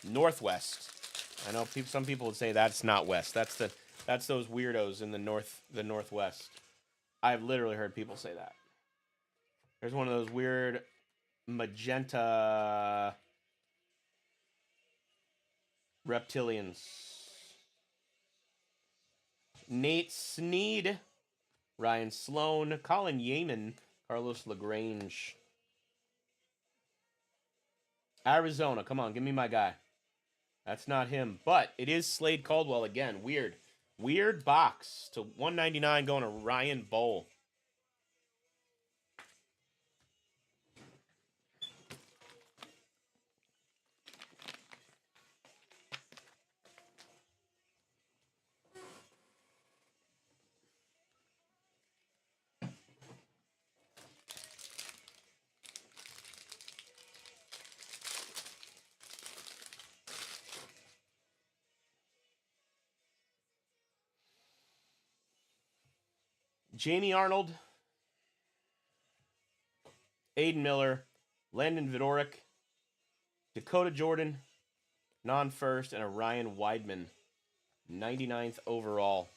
[SPEAKER 2] Northwest. I know some people would say that's not west. That's those weirdos in the northwest. I've literally heard people say that. There's one of those weird magenta reptilians. Nate Sneed, Ryan Sloan, Colin Yeaman, Carlos LaGrange. Arizona, come on, give me my guy. That's not him, but it is Slade Caldwell again. Weird box to 199 going to Ryan Bowl. Jamie Arnold, Aiden Miller, Landon Vidoric, Dakota Jordan, non-first, and a Ryan Weidman, 99th overall.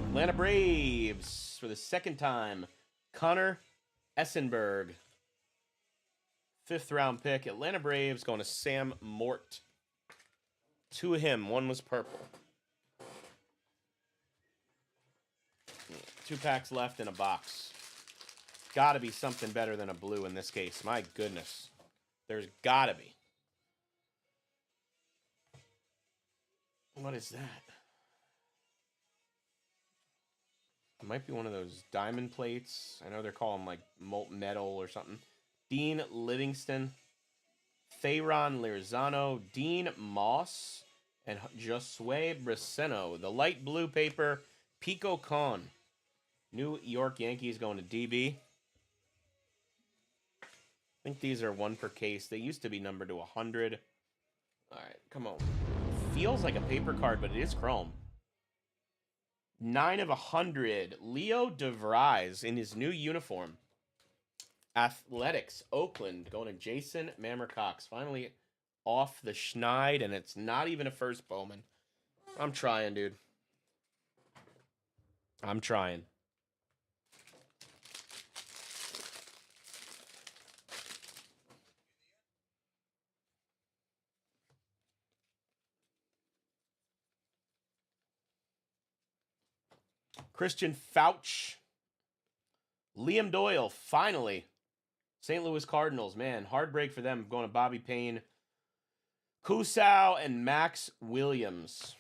[SPEAKER 2] Atlanta Braves, for the second time, Connor Essenberg. 5th round pick. Atlanta Braves going to Sam Mort. 2 of him. 1 was purple. 2 packs left in a box. Got to be something better than a blue in this case. My goodness. There's got to be. What is that? It might be one of those diamond plates. I know they're calling them like molten metal or something. Dean Livingston, Thayron Lirzano, Dean Moss, and Josue Braceno. The light blue paper, Pico Con. New York Yankees going to DB. I think these are 1 per case. They used to be numbered to 100. All right, come on. Feels like a paper card, but it is chrome. 9 of 100. Leo DeVries in his new uniform. Athletics, Oakland, going to Jason Mammercox. Finally off the schneid, and it's not even a first Bowman. I'm trying, dude. I'm trying. Christian Fauch. Liam Doyle, finally. St. Louis Cardinals, man. Hard break for them. Going to Bobby Payne, Kusau, and Max Williams.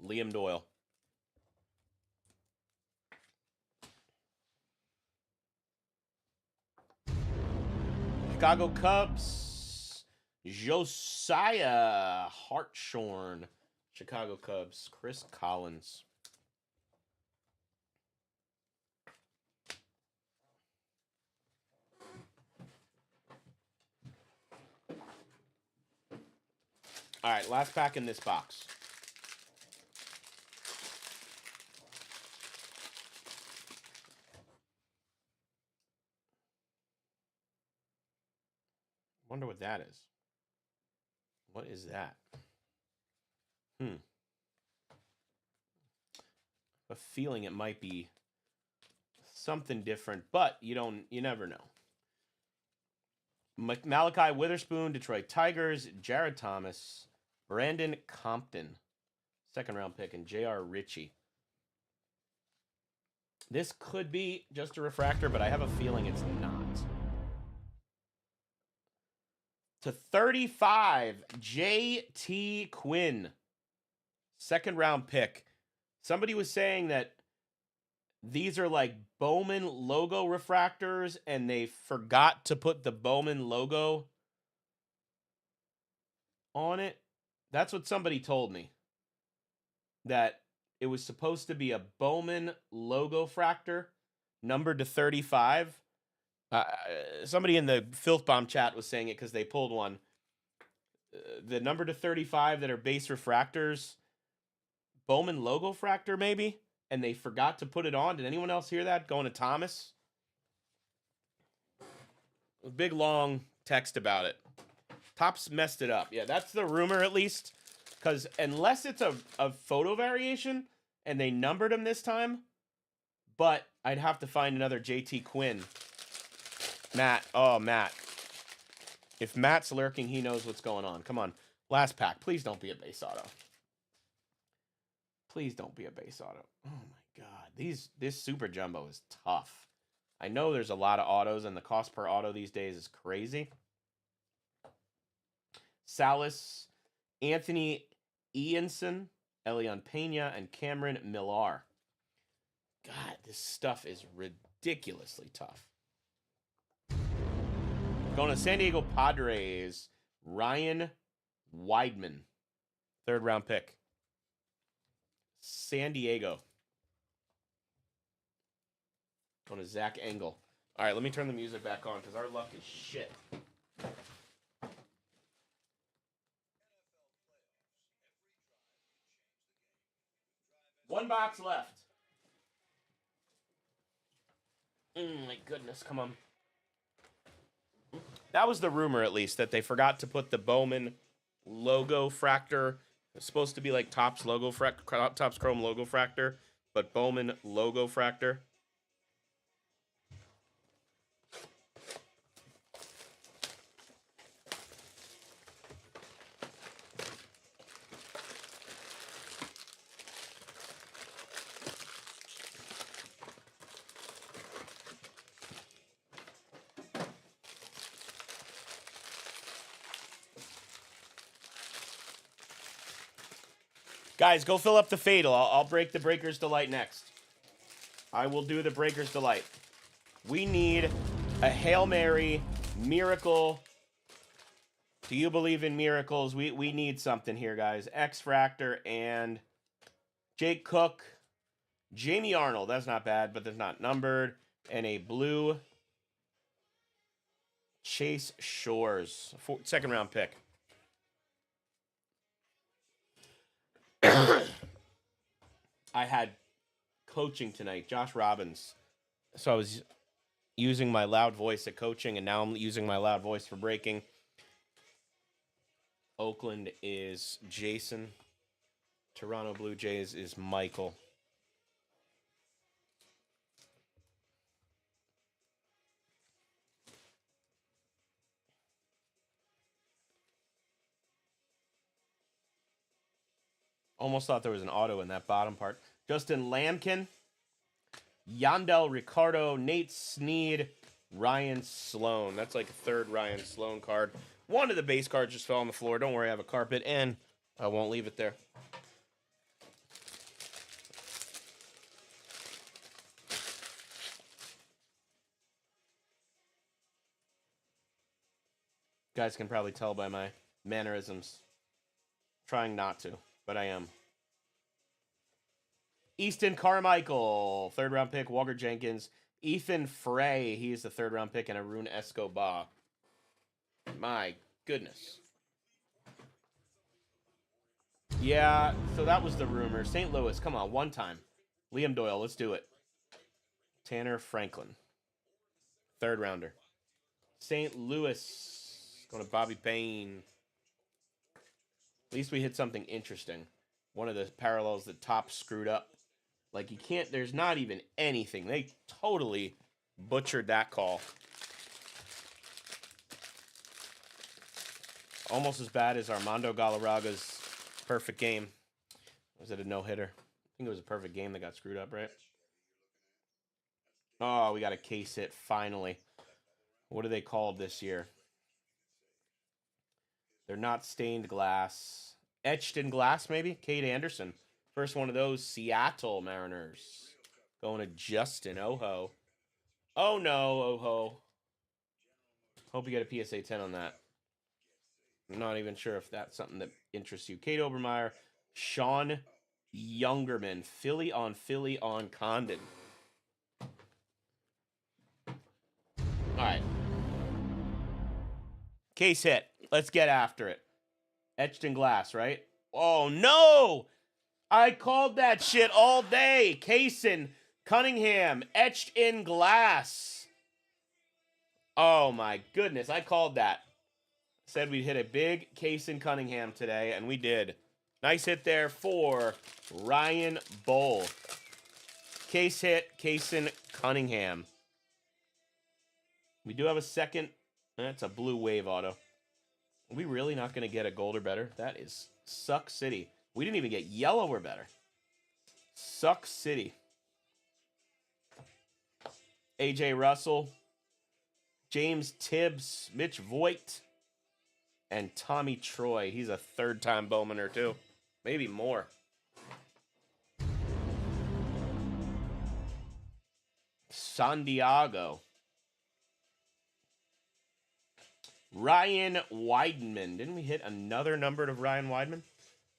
[SPEAKER 2] Liam Doyle. Chicago Cubs, Josiah Hartshorn. Chicago Cubs, Chris Collins. All right, last pack in this box. Wonder what that is. What is that? A feeling it might be something different, but you never know. Malachi Witherspoon, Detroit Tigers. Jared Thomas. Brandon Compton, 2nd round pick. And J.R. Ritchie. This could be just a refractor, but I have a feeling it's not. To 35, J.T. Quinn, 2nd round pick. Somebody was saying that these are like Bowman logo refractors, and they forgot to put the Bowman logo on it. That's what somebody told me. That it was supposed to be a Bowman logo fractor, numbered to 35. Somebody in the Filth Bomb chat was saying it because they pulled one. The number to 35 that are base refractors, Bowman logo fractor maybe, and they forgot to put it on. Did anyone else hear that? Going to Thomas? A big long text about it. Topps messed it up. Yeah, that's the rumor at least. Because unless it's a photo variation, and they numbered him this time, but I'd have to find another JT Quinn. Matt. Oh, Matt. If Matt's lurking, he knows what's going on. Come on. Last pack. Please don't be a base auto. Please don't be a base auto. Oh, my God. This Super Jumbo is tough. I know there's a lot of autos, and the cost per auto these days is crazy. Salas, Anthony Ianson, Elian Pena, and Cameron Millar. God, this stuff is ridiculously tough. Going to San Diego Padres, Ryan Weidman, 3rd round pick. San Diego. Going to Zach Engel. All right, let me turn the music back on because our luck is shit. One box left. My goodness, come on. That was the rumor, at least, that they forgot to put the Bowman logo fractor. It's supposed to be like Topps Topps Chrome logo fractor, but Bowman logo fractor. Guys, go fill up the Fatal. I'll break the Breaker's Delight next. I will do the Breaker's Delight. We need a Hail Mary, miracle. Do you believe in miracles? We need something here, guys. X-Fractor and Jake Cook. Jamie Arnold. That's not bad, but that's not numbered. And a blue Chase Shores. 2nd round pick. I had coaching tonight, Josh Robbins. So I was using my loud voice at coaching, and now I'm using my loud voice for breaking. Oakland is Jason. Toronto Blue Jays is Michael. Almost thought there was an auto in that bottom part. Justin Lamkin, Yandel Ricardo, Nate Snead, Ryan Sloan. That's like a 3rd Ryan Sloan card. One of the base cards just fell on the floor. Don't worry, I have a carpet, and I won't leave it there. Guys can probably tell by my mannerisms. Trying not to, but I am. Easton Carmichael, 3rd round pick. Walker Jenkins. Ethan Frey, he is the 3rd round pick. And Arun Escobar. My goodness. Yeah, so that was the rumor. St. Louis, come on, one time. Liam Doyle, let's do it. Tanner Franklin, 3rd rounder. St. Louis, going to Bobby Payne. At least we hit something interesting. One of the parallels that Topps screwed up. Like, you can't, there's not even anything. They totally butchered that call. almost as bad as Armando Galarraga's perfect game. Was it a no-hitter? I think it was a perfect game that got screwed up, right? Oh, we got a case hit, finally. What are they called this year? They're not stained glass. Etched in glass, maybe? Cade Anderson. First one of those Seattle Mariners. Going to Justin Oho. Oh, no, Oho. Hope you get a PSA 10 on that. I'm not even sure if that's something that interests you. Kate Obermeyer, Sean Youngerman, Philly on Condon. All right. Case hit. Let's get after it. Etched in glass, right? Oh, no! I called that shit all day. Kaysen Cunningham, etched in glass. Oh, my goodness. I called that. Said we'd hit a big Kaysen Cunningham today, and we did. Nice hit there for Ryan Bull. Case hit, Kaysen Cunningham. We do have a second. That's a blue wave auto. Are we really not going to get a gold or better? That is Suck City. We didn't even get yellow or better. Suck City. AJ Russell, James Tibbs, Mitch Voigt, and Tommy Troy. He's a third-time Bowmaner, too. Maybe more. Santiago. Ryan Weidman. Didn't we hit another number of Ryan Weidman?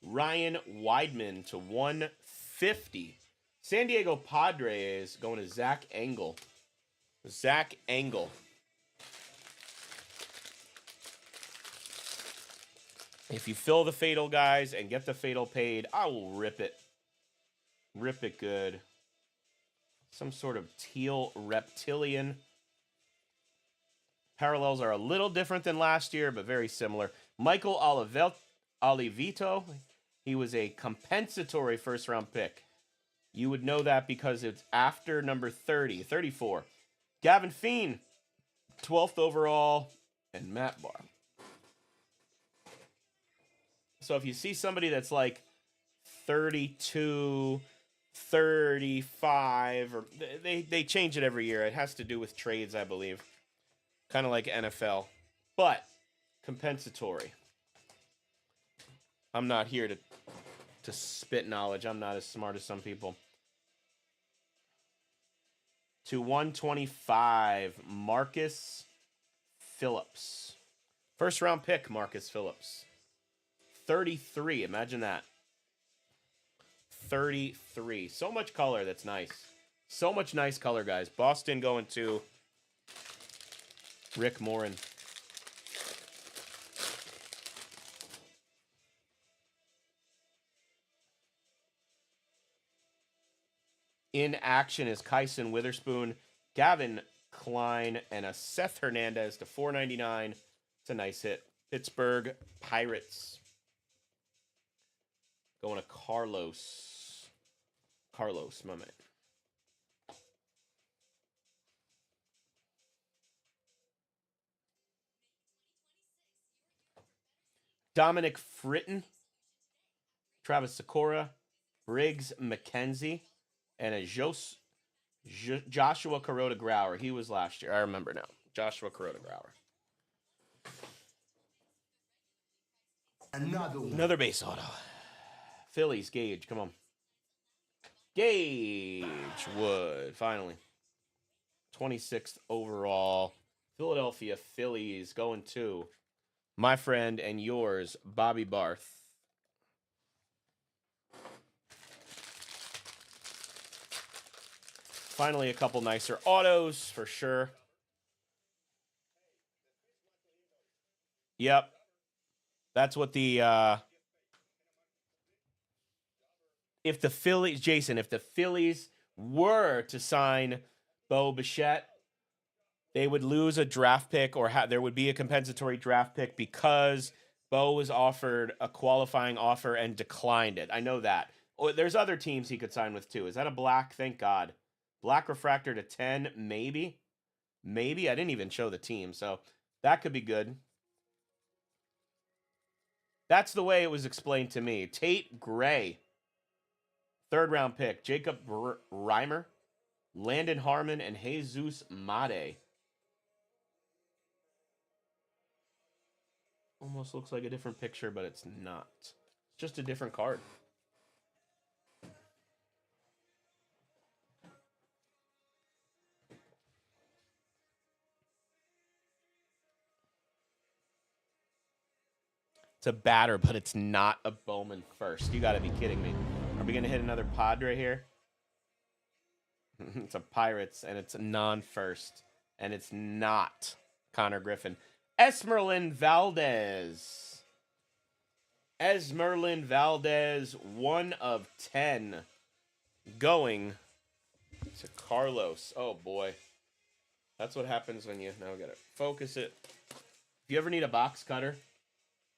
[SPEAKER 2] Ryan Weidman to 150. San Diego Padres going to Zach Engel. Zach Engel. If you fill the Fatal, guys, and get the Fatal paid, I will rip it. Rip it good. Some sort of teal reptilian. Parallels are a little different than last year, but very similar. Michael Olivito, he was a compensatory first-round pick. You would know that because it's after number 34. Gavin Feen, 12th overall, and Matt Barr. So if you see somebody that's like 32, 35, or they change it every year. It has to do with trades, I believe. Kind of like NFL. But compensatory. I'm not here to spit knowledge. I'm not as smart as some people. To 125, Marcus Phillips. First round pick, Marcus Phillips. 33, imagine that. 33. So much color, that's nice. So much nice color, guys. Boston going to Rick Morin. In action is Kyson Witherspoon, Gavin Klein, and a Seth Hernandez to 499. It's a nice hit. Pittsburgh Pirates. Going to Carlos. Carlos, my man. Dominic Fritton, Travis Sikora, Briggs McKenzie, and a Joshua Kuroda Grauer. He was last year. I remember now. Joshua Kuroda Grauer. Another base auto. Phillies, Gage, come on. Gage Wood, finally. 26th overall. Philadelphia Phillies going to my friend and yours, Bobby Barth. Finally, a couple nicer autos for sure. Yep. That's what the if the Phillies, Jason, if the Phillies were to sign Bo Bichette, they would lose a draft pick, or there would be a compensatory draft pick because Bo was offered a qualifying offer and declined it. I know that. Oh, there's other teams he could sign with too. Is that a black? Thank God. Black refractor to 10, maybe. Maybe. I didn't even show the team, so that could be good. That's the way it was explained to me. Tate Gray. 3rd round pick. Jacob Reimer. Landon Harmon and Jesus Made. Almost looks like a different picture, but it's not. It's just a different card. It's a batter, but it's not a Bowman first. You got to be kidding me. Are we going to hit another Padre here? It's a Pirates, and it's a non-first. And it's not Connor Griffin. Esmerlin Valdez. Esmerlin Valdez, 1 of 10. Going to Carlos. Oh, boy. That's what happens when you... Now we got to focus it. If you ever need a box cutter...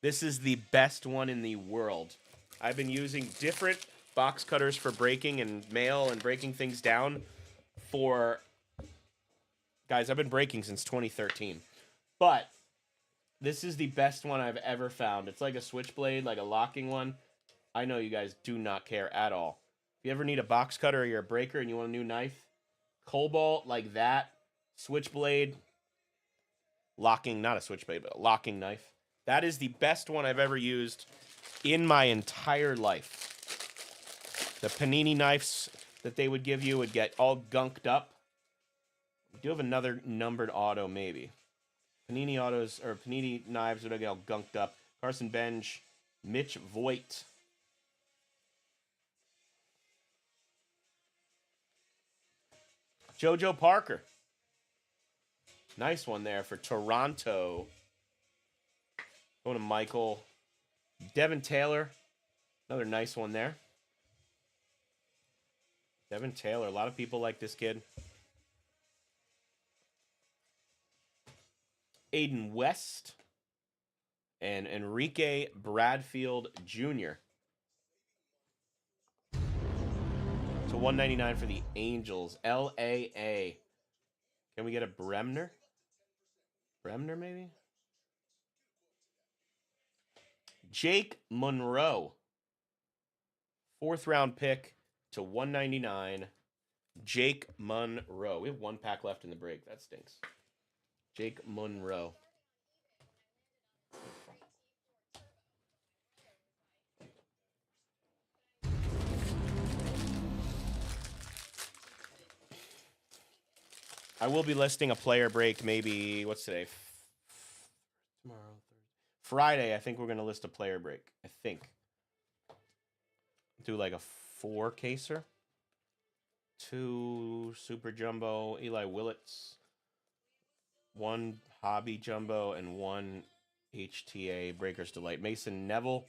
[SPEAKER 2] This is the best one in the world. I've been using different box cutters for breaking and mail and breaking things down for... Guys, I've been breaking since 2013. But this is the best one I've ever found. It's like a switchblade, like a locking one. I know you guys do not care at all. If you ever need a box cutter or you're a breaker and you want a new knife, Cobalt like that, switchblade, locking, not a switchblade, but a locking knife. That is the best one I've ever used in my entire life. The Panini knives that they would give you would get all gunked up. We do have another numbered auto, maybe. Panini autos, or Panini knives would get all gunked up. Carson Bench, Mitch Voigt. JoJo Parker. Nice one there for Toronto. Going to Michael. Devin Taylor. Another nice one there. Devin Taylor. A lot of people like this kid. Aiden West. And Enrique Bradfield Jr. So $199 for the Angels. LAA. Can we get a Bremner? Bremner, maybe? Jake Monroe. 4th round pick to $199. Jake Monroe. We have 1 pack left in the break. That stinks. Jake Monroe. I will be listing a player break maybe, what's today? Tomorrow, Thursday. Friday, I think we're going to list a player break. I think. Do like a 4-caser. 2 Super Jumbo, Eli Willits. 1 Hobby Jumbo, and 1 HTA Breakers Delight. Mason Neville.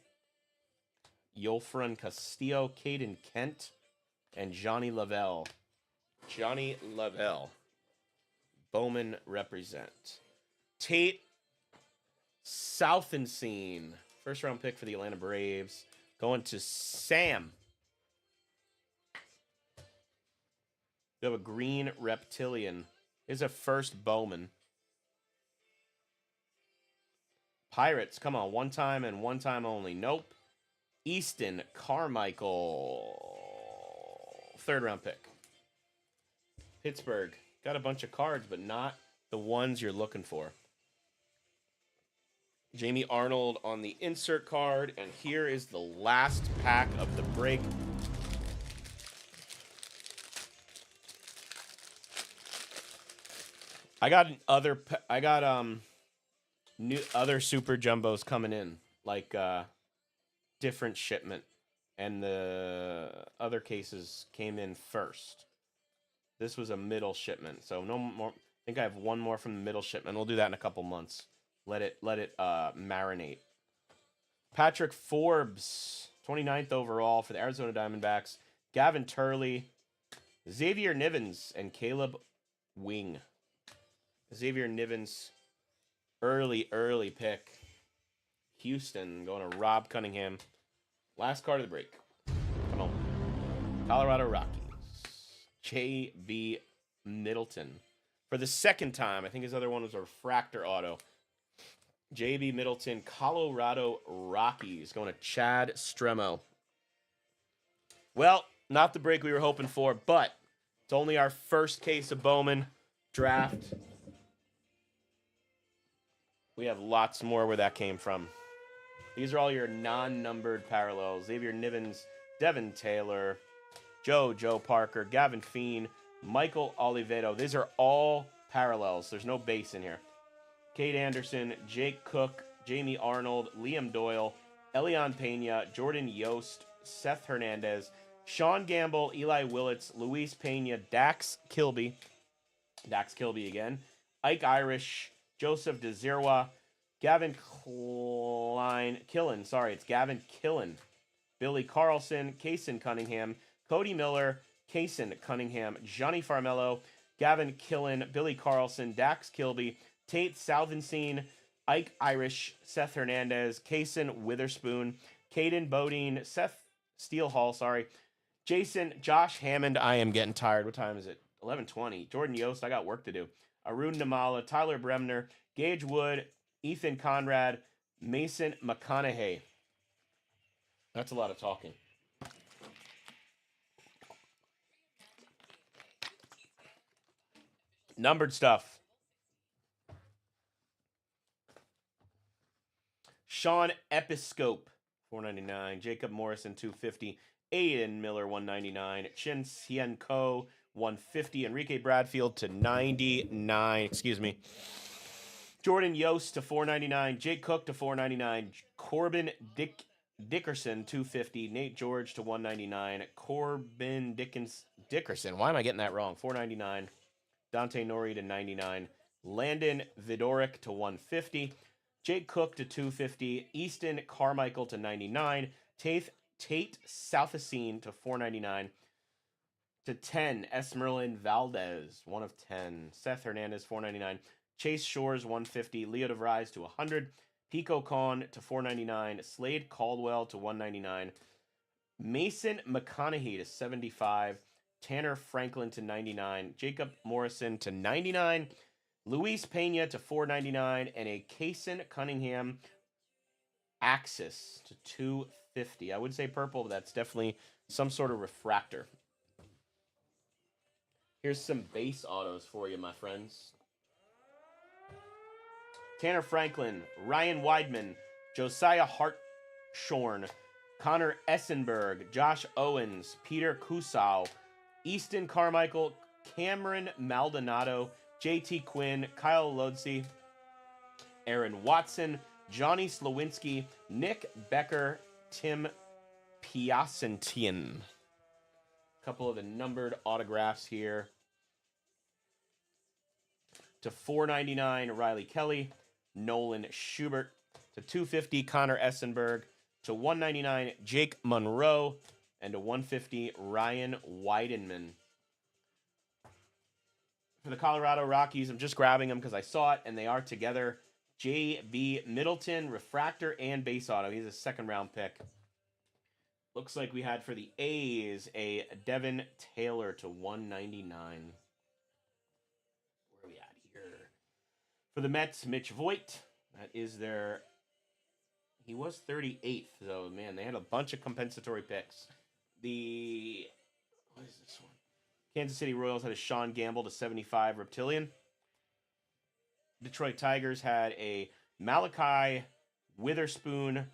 [SPEAKER 2] Yolfran Castillo, Caden Kent, and Johnny Lavelle. Johnny Lavelle. Bowman represent. Tate Southenstein. 1st round pick for the Atlanta Braves. Going to Sam. We have a green reptilian. Here's a first Bowman. Pirates, come on. 1 time and 1 time only. Nope. Easton Carmichael. 3rd round pick. Pittsburgh. Got a bunch of cards, but not the ones you're looking for. Jamie Arnold on the insert card, and here is the last pack of the break. I got new other super jumbos coming in, like different shipment, and the other cases came in first. This was a middle shipment, so no more. I think I have 1 more from the middle shipment. We'll do that in a couple months. Let it marinate. Patrick Forbes, 29th overall for the Arizona Diamondbacks. Gavin Turley, Xavier Nivens, and Caleb Wing. Xavier Nivens, early pick. Houston going to Rob Cunningham. Last card of the break. Come on. Colorado Rockies. J.B. Middleton. For the 2nd time. I think his other one was a refractor auto. JB Middleton, Colorado Rockies, going to Chad Stremo. Well, not the break we were hoping for, but it's only our first case of Bowman draft. We have lots more where that came from. These are all your non-numbered parallels. Xavier Nivens, Devin Taylor, Joe Parker, Gavin Feen, Michael Oliveto. These are all parallels. There's no base in here. Kate Anderson, Jake Cook, Jamie Arnold, Liam Doyle, Elian Pena, Jordan Yost, Seth Hernandez, Sean Gamble, Eli Willits, Luis Pena, Dax Kilby again, Ike Irish, Joseph DeZerwa, Gavin Gavin Killen, Billy Carlson, Kaysen Cunningham, Cody Miller, Kaysen Cunningham, Johnny Farmello, Gavin Killen, Billy Carlson, Dax Kilby, Tate Salvenstein, Ike Irish, Seth Hernandez, Kaysen Witherspoon, Caden Bodine, Seth Steelhall, Jason, Josh Hammond. I am getting tired. What time is it? 11:20. Jordan Yost, I got work to do. Arun Namala, Tyler Bremner, Gage Wood, Ethan Conrad, Mason McConaughey. That's a lot of talking. Numbered stuff. Sean Episcope, $4.99. Jacob Morrison, $2.50. Aiden Miller, $1.99. Chin Hsien Ko, $1.50. Enrique Bradfield to $99. Excuse me. Jordan Yost to $4.99. Jake Cook to $4.99. Corbin Dickerson, $2.50. Nate George to $1.99. Corbin Dickerson. Why am I getting that wrong? $4.99. Dante Nori to $99. Landon Vidoric to $1.50. Jake Cook to $2.50. Easton Carmichael to $99. Tate Southacene to $4.99. To 10, Esmeralyn Valdez, 1 of 10. Seth Hernandez, $4.99. Chase Shores, $1.50. Leo DeVries to $100. Pico Khan to $4.99. Slade Caldwell to $1.99. Mason McConaughey to $75. Tanner Franklin to $99. Jacob Morrison to $99. Luis Pena to $4.99. And a Kaysen Cunningham Axis to $2.50. I would say purple, but that's definitely some sort of refractor. Here's some base autos for you, my friends. Tanner Franklin, Ryan Weidman, Josiah Hartshorn, Connor Essenberg, Josh Owens, Peter Kusau, Easton Carmichael, Cameron Maldonado, JT Quinn, Kyle Lodzi, Aaron Watson, Johnny Slowinski, Nick Becker, Tim Piacentien. A couple of the numbered autographs here. To $4.99, Riley Kelly, Nolan Schubert. To $2.50, Connor Essenberg. To $1.99, Jake Monroe. And to $1.50, Ryan Weidenman. For the Colorado Rockies, I'm just grabbing them because I saw it, and they are together. J.B. Middleton, refractor and base auto. He's a second-round pick. Looks like we had for the A's a Devin Taylor to $1.99. For the Mets, Mitch Voigt. That is their... He was 38th, though. Man, they had a bunch of compensatory picks. What is this one? Kansas City Royals had a Sean Gamble to 75 Reptilian. Detroit Tigers had a Malachi Witherspoon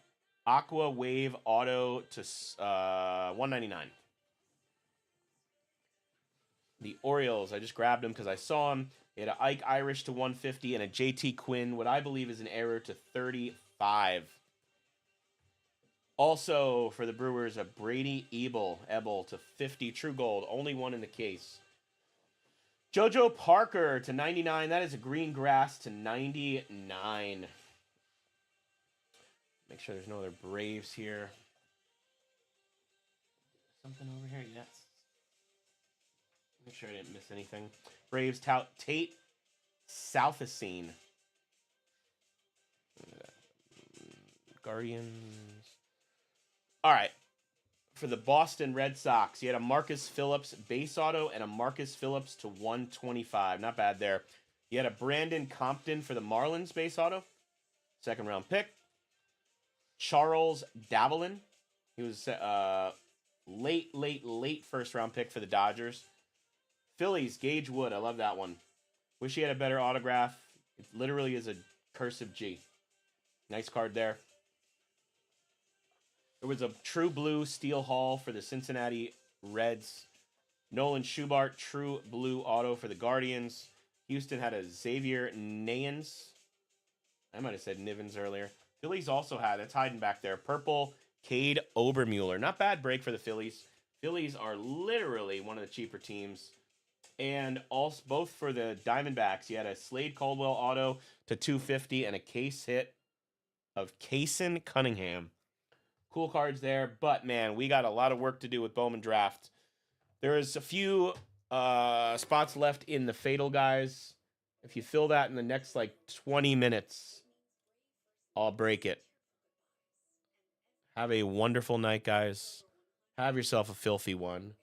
[SPEAKER 2] Aqua Wave Auto to $1.99. The Orioles, I just grabbed them because I saw him. They had an Ike Irish to $1.50 and a JT Quinn, what I believe is an error, to $35. Also, for the Brewers, a Brady Ebel to $50. True Gold, only one in the case. JoJo Parker to $99. That is a Green Grass to $99. Make sure there's no other Braves here. Something over here? Yes. Make sure I didn't miss anything. Braves, Tate Southacene. Guardians. All right. For the Boston Red Sox, you had a Marcus Phillips base auto and a Marcus Phillips to $125. Not bad there. You had a Brandon Compton for the Marlins base auto. second round pick. Charles Davelin. He was late first round pick for the Dodgers. Phillies, Gage Wood. I love that one. Wish he had a better autograph. It literally is a cursive G. Nice card there. There was a True Blue Steel Hall for the Cincinnati Reds. Nolan Schubart, True Blue Auto for the Guardians. Houston had a Xavier Nayans. I might have said Nivens earlier. Phillies also had, it's hiding back there, purple Cade Obermueller. Not bad break for the Phillies. Phillies are literally one of the cheaper teams. And also both for the Diamondbacks, you had a Slade Caldwell auto to 250 and a case hit of Kaysen Cunningham. Cool cards there, but man, we got a lot of work to do with Bowman Draft. There is a few spots left in the Fatal guys. If you fill that in the next 20 minutes, I'll break it. Have a wonderful night, guys. Have yourself a filthy one.